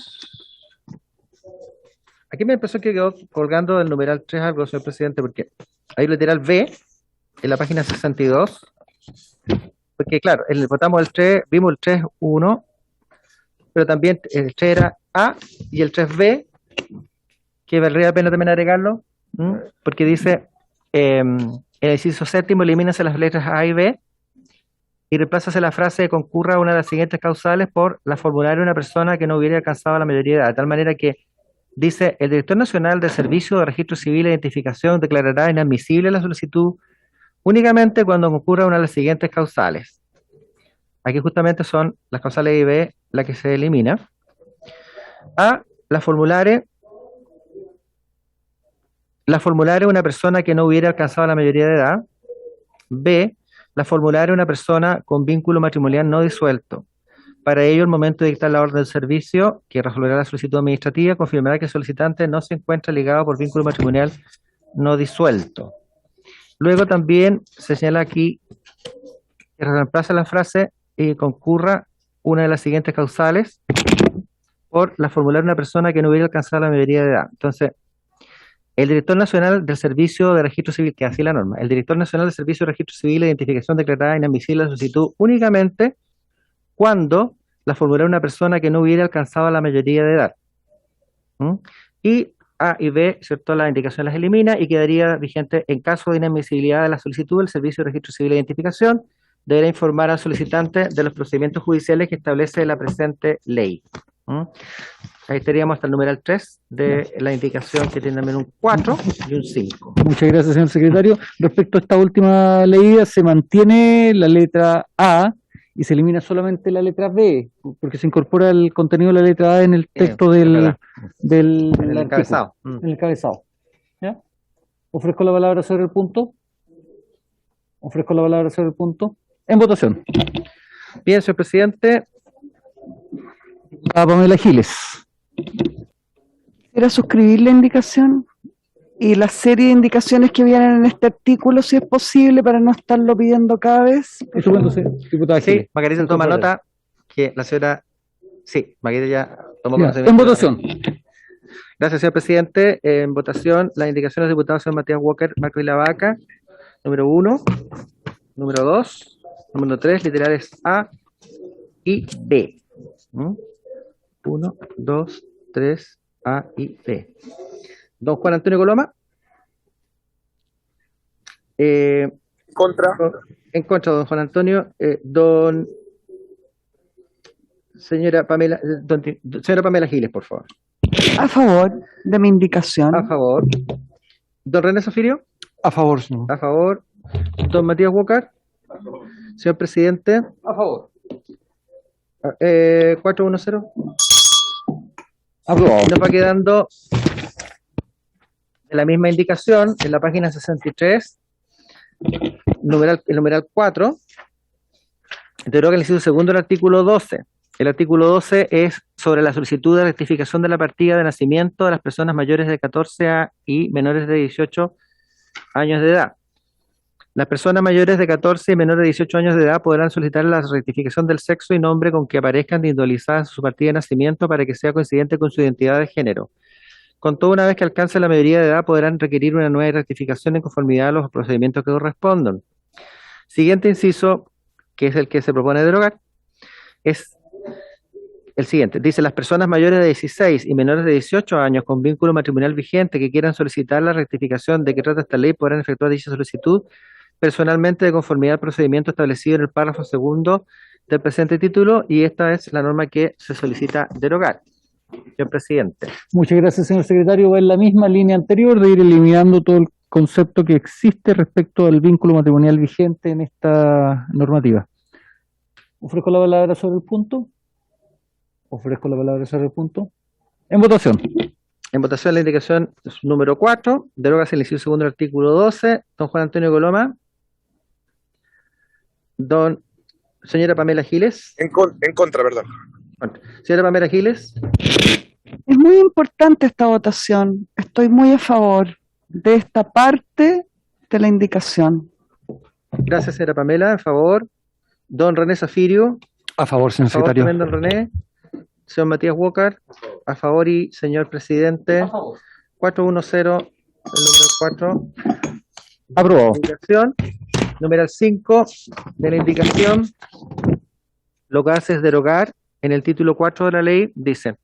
Speaker 2: Aquí me empezó que quedó colgando del numeral 3 algo, señor presidente, porque hay literal B en la página 62, porque claro, votamos el 3, vimos el 3.1, pero también el 3 era A y el 3B, que valdría la pena también agregarlo, porque dice, en el inciso séptimo, elimínase las letras A y B y reemplázase la frase concurra a una de las siguientes causales por la formularia de una persona que no hubiera alcanzado la mayoría de edad, de tal manera que dice, el Director Nacional del Servicio de Registro Civil e Identificación declarará inadmisible la solicitud únicamente cuando concurra una de las siguientes causales. Aquí justamente son las causales A y B la que se elimina. A, la formularia una persona que no hubiera alcanzado la mayoría de edad. B, la formularia una persona con vínculo matrimonial no disuelto. Para ello, el momento de dictar la orden del servicio, que resolverá la solicitud administrativa, confirmará que el solicitante no se encuentra ligado por vínculo matrimonial no disuelto. Luego también se señala aquí que reemplaza la frase y concurra una de las siguientes causales por la formularia una persona que no hubiera alcanzado la mayoría de edad. Entonces, el Director Nacional del Servicio de Registro Civil, que así la norma, el Director Nacional del Servicio de Registro Civil e Identificación declarará inadmisible la solicitud únicamente cuando la formularia una persona que no hubiera alcanzado la mayoría de edad. Y A y B, ¿cierto? La indicación las elimina y quedaría vigente en caso de inadmisibilidad de la solicitud, el Servicio de Registro Civil e Identificación deberá informar al solicitante de los procedimientos judiciales que establece la presente ley. Ahí estaríamos hasta el numeral 3 de la indicación que tiene también un 4 y un 5.
Speaker 1: Muchas gracias, señor secretario. Respecto a esta última leída, se mantiene la letra A y se elimina solamente la letra B, porque se incorpora el contenido de la letra A en el texto del
Speaker 2: encabezado.
Speaker 1: En el encabezado. ¿Ya? Ofrezco la palabra sobre el punto. Ofrezco la palabra sobre el punto. En votación.
Speaker 2: Bien, señor presidente.
Speaker 1: A Pamela Giles.
Speaker 10: Quisiera suscribir la indicación y la serie de indicaciones que vienen en este artículo, si es posible, para no estarlo pidiendo cada vez.
Speaker 1: Diputada Giles.
Speaker 2: Sí, Margarita toma nota que la señora... Sí, Margarita ya tomó
Speaker 1: conocimiento. En votación.
Speaker 2: Gracias, señor presidente. En votación, las indicaciones del diputado señor Matías Walker, Marco y la Vaca, número 1, número 2, número 3, literales A y B. 1, 2, 3, A y B. Don Juan Antonio Coloma.
Speaker 11: Contra.
Speaker 2: En contra, don Juan Antonio. Señora Pamela Giles, por favor.
Speaker 10: A favor de mi indicación.
Speaker 2: A favor. Don René Sofirio.
Speaker 13: A favor, señor.
Speaker 2: A favor. Don Matías Walker. Señor presidente.
Speaker 3: A favor.
Speaker 2: 410.
Speaker 1: Aprobado.
Speaker 2: Nos va quedando la misma indicación en la página 63, el numeral 4, deroga el inciso segundo del artículo 12, El artículo 12 es sobre la solicitud de rectificación de la partida de nacimiento de las personas mayores de 14 y menores de 18 años de edad. Las personas mayores de 14 y menores de 18 años de edad podrán solicitar la rectificación del sexo y nombre con que aparezcan individualizadas su partida de nacimiento para que sea coincidente con su identidad de género. Con todo, una vez que alcance la mayoría de edad, podrán requerir una nueva rectificación en conformidad a los procedimientos que correspondan. Siguiente inciso, que es el que se propone derogar, es el siguiente. Dice: las personas mayores de 16 y menores de 18 años con vínculo matrimonial vigente que quieran solicitar la rectificación de que trata esta ley podrán efectuar dicha solicitud personalmente de conformidad al procedimiento establecido en el párrafo segundo del presente título, y esta es la norma que se solicita derogar. Señor presidente.
Speaker 1: Muchas gracias, señor secretario. Va en la misma línea anterior de ir eliminando todo el concepto que existe respecto al vínculo matrimonial vigente en esta normativa. Ofrezco la palabra sobre el punto. En votación.
Speaker 2: En votación la indicación número 4. Derogas el inciso segundo del artículo 12. Don Juan Antonio Coloma. Señora Pamela Giles.
Speaker 11: En contra, perdón.
Speaker 2: Señora Pamela Giles.
Speaker 10: Es muy importante esta votación. Estoy muy a favor de esta parte de la indicación.
Speaker 2: Gracias, señora Pamela. A favor. Don René Zafirio.
Speaker 13: A favor, señor secretario.
Speaker 2: También don René. Señor Matías Walker. A favor. Y señor presidente. 410, el número 4.
Speaker 1: Aprobado.
Speaker 2: Indicación. Numeral 5 de la indicación. Lo que hace es derogar en el título 4 de la ley. Dice: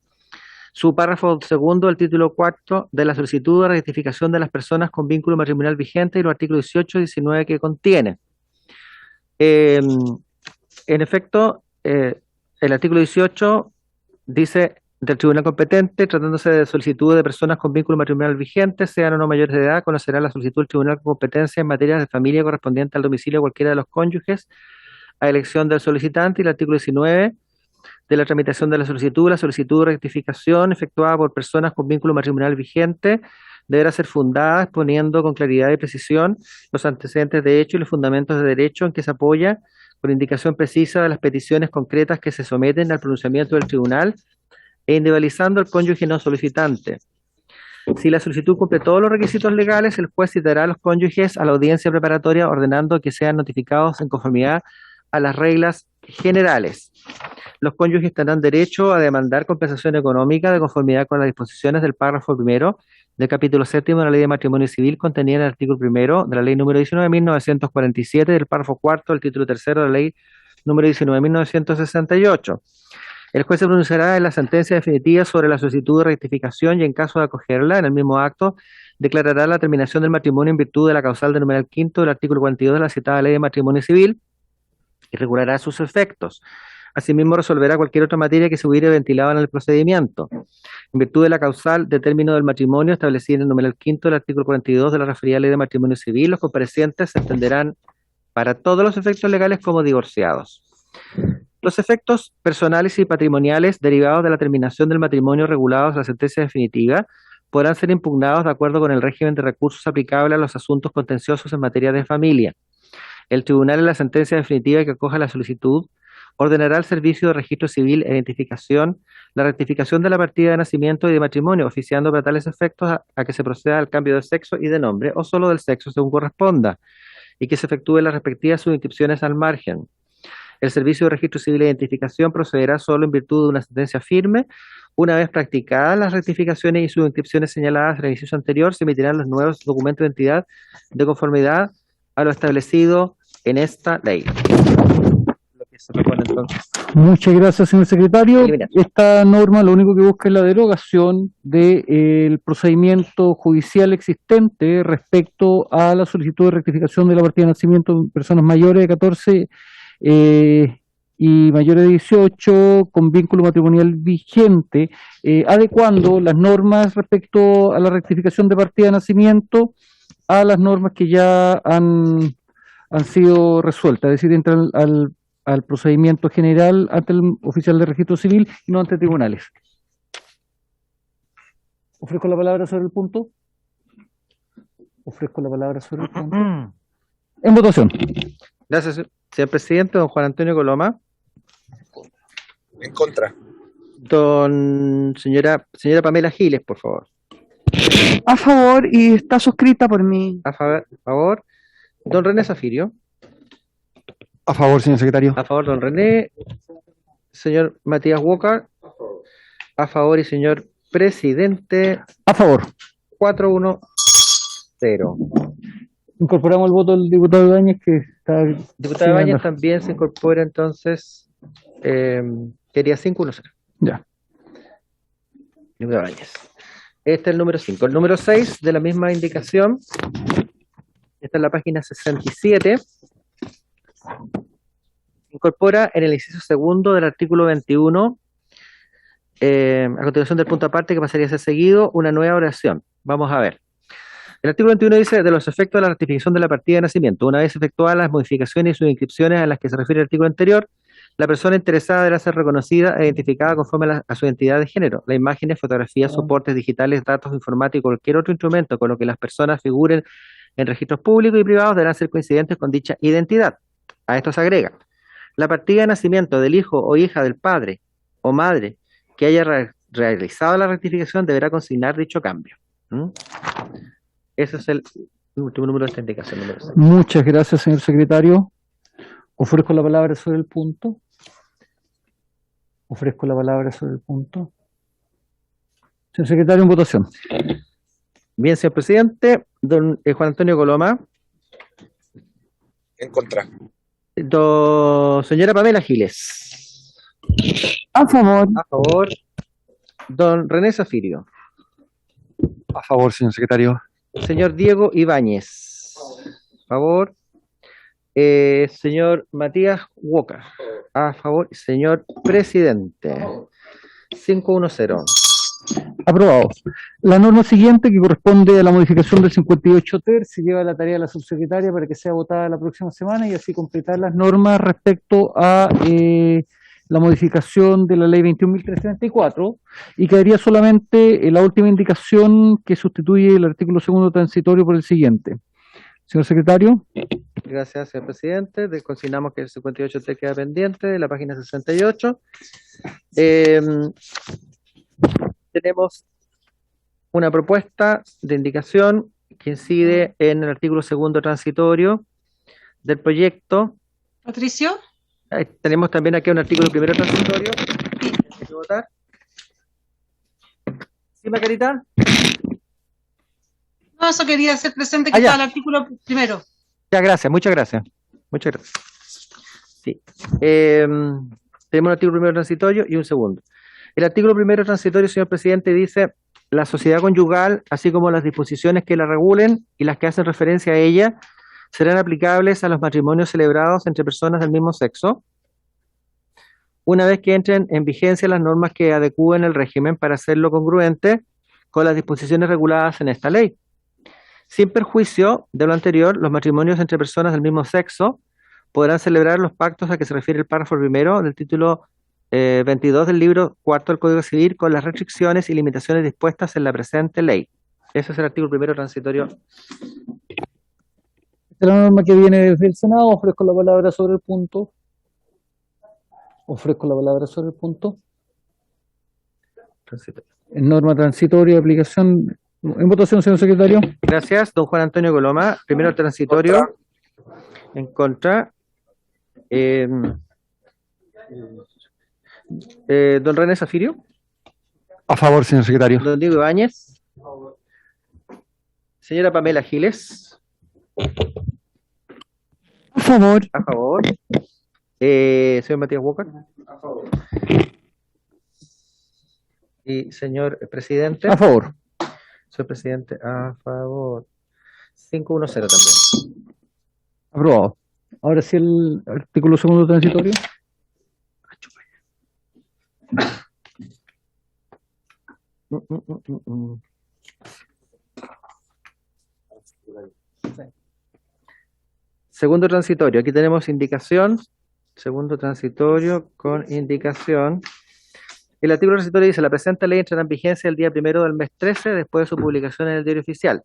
Speaker 2: su párrafo segundo del título 4 de la solicitud de rectificación de las personas con vínculo matrimonial vigente y los artículos 18 y 19 que contiene. En efecto, el artículo 18 dice: del tribunal competente, tratándose de solicitud de personas con vínculo matrimonial vigente, sean o no mayores de edad, conocerá la solicitud del tribunal con competencia en materia de familia correspondiente al domicilio de cualquiera de los cónyuges, a elección del solicitante. Y el artículo 19 de la tramitación de la solicitud de rectificación efectuada por personas con vínculo matrimonial vigente deberá ser fundada exponiendo con claridad y precisión los antecedentes de hecho y los fundamentos de derecho en que se apoya, con indicación precisa de las peticiones concretas que se someten al pronunciamiento del tribunal e individualizando al cónyuge no solicitante. Si la solicitud cumple todos los requisitos legales, el juez citará a los cónyuges a la audiencia preparatoria ordenando que sean notificados en conformidad a las reglas generales. Los cónyuges tendrán derecho a demandar compensación económica de conformidad con las disposiciones del párrafo primero del capítulo 7 de la Ley de Matrimonio Civil contenida en el artículo primero de la Ley número 19.947 del párrafo cuarto del título tercero de la Ley número 19.968. El juez se pronunciará en la sentencia definitiva sobre la solicitud de rectificación y, en caso de acogerla en el mismo acto, declarará la terminación del matrimonio en virtud de la causal del numeral quinto del artículo 42 de la citada Ley de Matrimonio Civil y regulará sus efectos. Asimismo, resolverá cualquier otra materia que se hubiere ventilado en el procedimiento. En virtud de la causal de término del matrimonio establecida en el numeral quinto del artículo 42 de la referida Ley de Matrimonio Civil, los comparecientes se entenderán para todos los efectos legales como divorciados. Los efectos personales y patrimoniales derivados de la terminación del matrimonio regulados en la sentencia definitiva podrán ser impugnados de acuerdo con el régimen de recursos aplicable a los asuntos contenciosos en materia de familia. El tribunal, en la sentencia definitiva que acoja la solicitud, ordenará al Servicio de Registro Civil e Identificación la rectificación de la partida de nacimiento y de matrimonio, oficiando para tales efectos a que se proceda al cambio de sexo y de nombre, o solo del sexo según corresponda, y que se efectúen las respectivas subinscripciones al margen. El Servicio de Registro Civil e Identificación procederá solo en virtud de una sentencia firme. Una vez practicadas las rectificaciones y subinscripciones señaladas en el inciso anterior, se emitirán los nuevos documentos de identidad de conformidad a lo establecido en esta ley. Lo que se propone entonces.
Speaker 1: Muchas gracias, señor secretario. Esta norma lo único que busca es la derogación del procedimiento judicial existente respecto a la solicitud de rectificación de la partida de nacimiento de personas mayores de 14 y mayores de 18 con vínculo matrimonial vigente, adecuando las normas respecto a la rectificación de partida de nacimiento a las normas que ya han sido resueltas, es decir, entran al procedimiento general ante el oficial de registro civil y no ante tribunales. ¿Ofrezco la palabra sobre el punto? Ofrezco la palabra sobre el punto. En votación.
Speaker 2: Gracias, señor presidente. Don Juan Antonio Coloma.
Speaker 11: En contra.
Speaker 2: Señora Pamela Giles, por favor.
Speaker 10: A favor y está suscrita por mí.
Speaker 2: A favor. Don René Zafirio.
Speaker 13: A favor, señor secretario.
Speaker 2: A favor, don René. Señor Matías Walker. A favor y señor presidente.
Speaker 1: A favor.
Speaker 2: 4-1-0.
Speaker 1: Incorporamos el voto del diputado Ibáñez que está...
Speaker 2: Diputado Ibáñez también se incorpora entonces. Quería 5-1-0.
Speaker 1: Ya.
Speaker 2: Diputado Ibáñez. Este es el número 5. El número 6 de la misma indicación. Está en la página 67. Incorpora en el inciso segundo del artículo 21, a continuación del punto aparte que pasaría a ser seguido, una nueva oración. Vamos a ver. El artículo 21 dice, de los efectos de la ratificación de la partida de nacimiento, una vez efectuadas las modificaciones y sus inscripciones a las que se refiere el artículo anterior, la persona interesada deberá ser reconocida e identificada conforme a su identidad de género. Las imágenes, fotografías, soportes digitales, datos informáticos, cualquier otro instrumento con lo que las personas figuren en registros públicos y privados deberán ser coincidentes con dicha identidad. A esto se agrega, la partida de nacimiento del hijo o hija del padre o madre que haya realizado la rectificación deberá consignar dicho cambio. Ese es el último número de esta indicación, número 6.
Speaker 1: Muchas gracias, señor secretario. Ofrezco la palabra sobre el punto. Ofrezco la palabra sobre el punto. Señor secretario, en votación.
Speaker 2: Bien, señor presidente. Don Juan Antonio Coloma.
Speaker 11: En contra.
Speaker 2: Señora Pamela Giles.
Speaker 10: A favor.
Speaker 2: A favor. Don René Zafirio.
Speaker 13: A favor, señor secretario.
Speaker 2: Señor Diego Ibáñez. A favor. Señor Matías Walker. A favor. Señor presidente. 5-1-0.
Speaker 1: Aprobado. La norma siguiente, que corresponde a la modificación del 58 ter, se lleva a la tarea de la subsecretaria para que sea votada la próxima semana y así completar las normas respecto a la modificación de la ley 21.334, y quedaría solamente la última indicación que sustituye el artículo segundo transitorio por el siguiente. Señor secretario.
Speaker 2: Gracias, señor presidente. Consignamos que el 58 ter queda pendiente de la página 68. Tenemos una propuesta de indicación que incide en el artículo segundo transitorio del proyecto.
Speaker 7: Patricio.
Speaker 2: Tenemos también aquí un artículo primero transitorio. Hay que votar. ¿Sí, Margarita?
Speaker 7: No, eso quería hacer presente que está el artículo primero.
Speaker 2: Ya, gracias, muchas gracias. Muchas gracias. Sí. Tenemos un artículo primero transitorio y un segundo. El artículo primero transitorio, señor presidente, dice: la sociedad conyugal, así como las disposiciones que la regulen y las que hacen referencia a ella, serán aplicables a los matrimonios celebrados entre personas del mismo sexo, una vez que entren en vigencia las normas que adecúen el régimen para hacerlo congruente con las disposiciones reguladas en esta ley. Sin perjuicio de lo anterior, los matrimonios entre personas del mismo sexo podrán celebrar los pactos a que se refiere el párrafo primero del título 22 del libro cuarto del Código Civil, con las restricciones y limitaciones dispuestas en la presente ley. Ese es el artículo primero transitorio.
Speaker 1: Esta es la norma que viene desde el Senado. Ofrezco la palabra sobre el punto. Ofrezco la palabra sobre el punto. En norma transitoria de aplicación. En votación, señor secretario.
Speaker 2: Gracias, don Juan Antonio Coloma. Primero el transitorio. En contra. Don René Zafirio.
Speaker 13: A favor, señor secretario.
Speaker 2: Don Diego Ibáñez. Señora Pamela Giles.
Speaker 10: A favor.
Speaker 2: A favor. Señor Matías Walker.
Speaker 12: A favor.
Speaker 2: Y señor presidente.
Speaker 1: A favor.
Speaker 2: Señor presidente, a favor. 5-1-0 también.
Speaker 1: Aprobado. Ahora sí el artículo segundo transitorio.
Speaker 2: Segundo transitorio, aquí tenemos indicación, segundo transitorio con indicación. El artículo transitorio dice: la presente ley entrará en vigencia el día 1 del mes 13 después de su publicación en el diario oficial.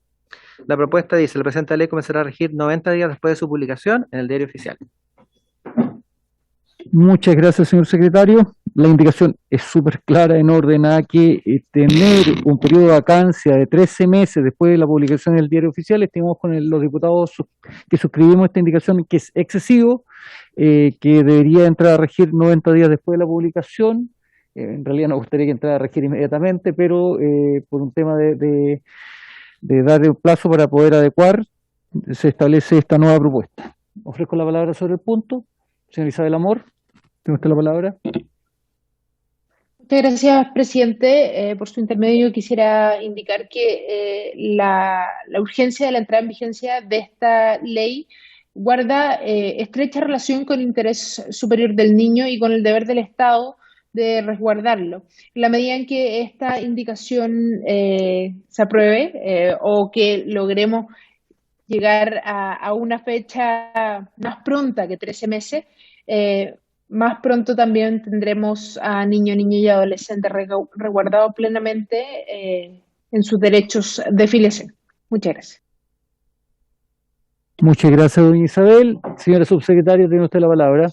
Speaker 2: La propuesta dice: la presente ley comenzará a regir 90 días después de su publicación en el diario oficial.
Speaker 1: Muchas gracias, señor secretario. la indicación es súper clara en orden a que tener un periodo de vacancia de 13 meses después de la publicación en el diario oficial, estimamos con los diputados que suscribimos esta indicación que es excesivo, que debería entrar a regir 90 días después de la publicación. En realidad nos gustaría que entrara a regir inmediatamente, pero por un tema de darle un plazo para poder adecuar, se establece esta nueva propuesta. Ofrezco la palabra sobre el punto. Señor Isabel Amor, ¿tiene usted la palabra?
Speaker 6: Muchas gracias, presidente. Por su intermedio quisiera indicar que la urgencia de la entrada en vigencia de esta ley guarda estrecha relación con el interés superior del niño y con el deber del Estado de resguardarlo. En la medida en que esta indicación se apruebe o que logremos llegar a una fecha más pronta que 13 meses, más pronto también tendremos a niños y adolescentes resguardados plenamente en sus derechos de filiación. Muchas gracias.
Speaker 1: Muchas gracias, doña Isabel. Señora subsecretaria, tiene usted la palabra.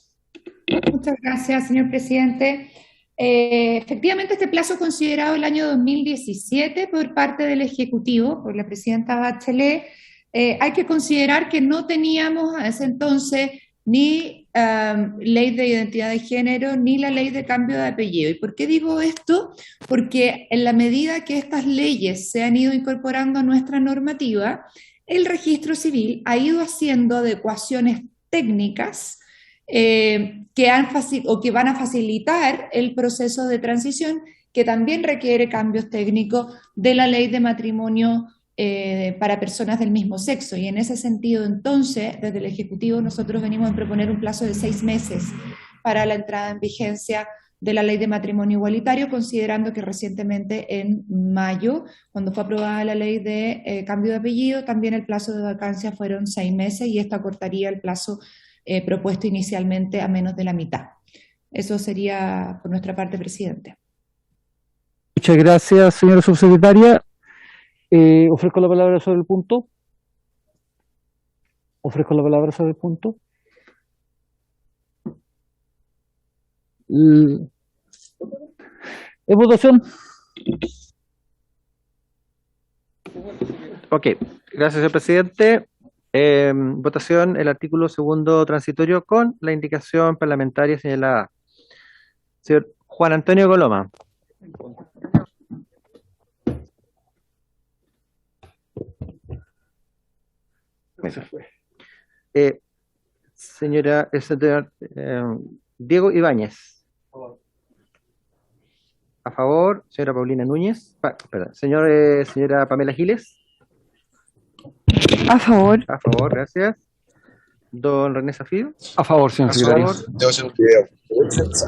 Speaker 4: Muchas gracias, señor presidente. Efectivamente, este plazo considerado el año 2017 por parte del Ejecutivo, por la presidenta Bachelet, hay que considerar que no teníamos a ese entonces ni ley de identidad de género, ni la ley de cambio de apellido. ¿Y por qué digo esto? Porque en la medida que estas leyes se han ido incorporando a nuestra normativa, el registro civil ha ido haciendo adecuaciones técnicas que van a facilitar el proceso de transición, que también requiere cambios técnicos de la ley de matrimonio para personas del mismo sexo. Y en ese sentido, entonces, desde el Ejecutivo nosotros venimos a proponer un plazo de 6 meses para la entrada en vigencia de la ley de matrimonio igualitario, considerando que recientemente en mayo, cuando fue aprobada la ley de cambio de apellido, también el plazo de vacancia fueron 6 meses y esto acortaría el plazo propuesto inicialmente a menos de la mitad. Eso sería por nuestra parte, presidente.
Speaker 1: Muchas gracias, señora subsecretaria. Ofrezco la palabra sobre el punto. ¿Es votación?
Speaker 2: Ok, gracias, señor presidente. Votación el artículo segundo transitorio con la indicación parlamentaria señalada. Señor Juan Antonio Coloma. Señor Diego Ibáñez. A favor. Señora Paulina Núñez. Perdón. Señora Pamela Giles.
Speaker 10: A favor.
Speaker 2: A favor, gracias. Don René Zafiro.
Speaker 13: A favor, señor secretario.
Speaker 11: Debo hacer un video.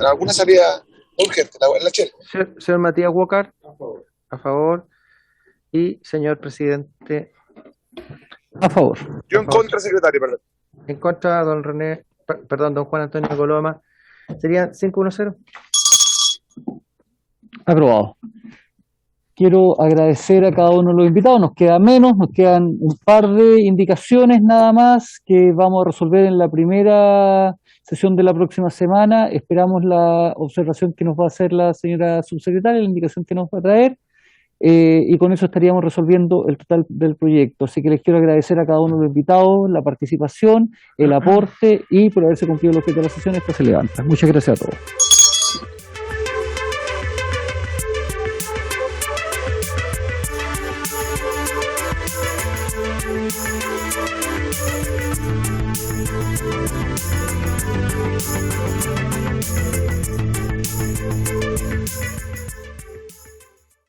Speaker 11: ¿Alguna salida urgente? La Chel.
Speaker 2: Señor Matías Walker. A favor. Y señor presidente.
Speaker 1: A favor.
Speaker 11: Yo en contra, secretario, perdón.
Speaker 2: En contra, don René, perdón, don Juan Antonio Coloma. Serían 5-1-0.
Speaker 1: Aprobado. Quiero agradecer a cada uno de los invitados. Nos queda menos, nos quedan un par de indicaciones nada más que vamos a resolver en la primera sesión de la próxima semana. Esperamos la observación que nos va a hacer la señora subsecretaria, la indicación que nos va a traer. Y con eso estaríamos resolviendo el total del proyecto. Así que les quiero agradecer a cada uno de los invitados la participación, el aporte y por haberse cumplido el objetivo de la sesión. Esta se levanta. Muchas gracias a todos.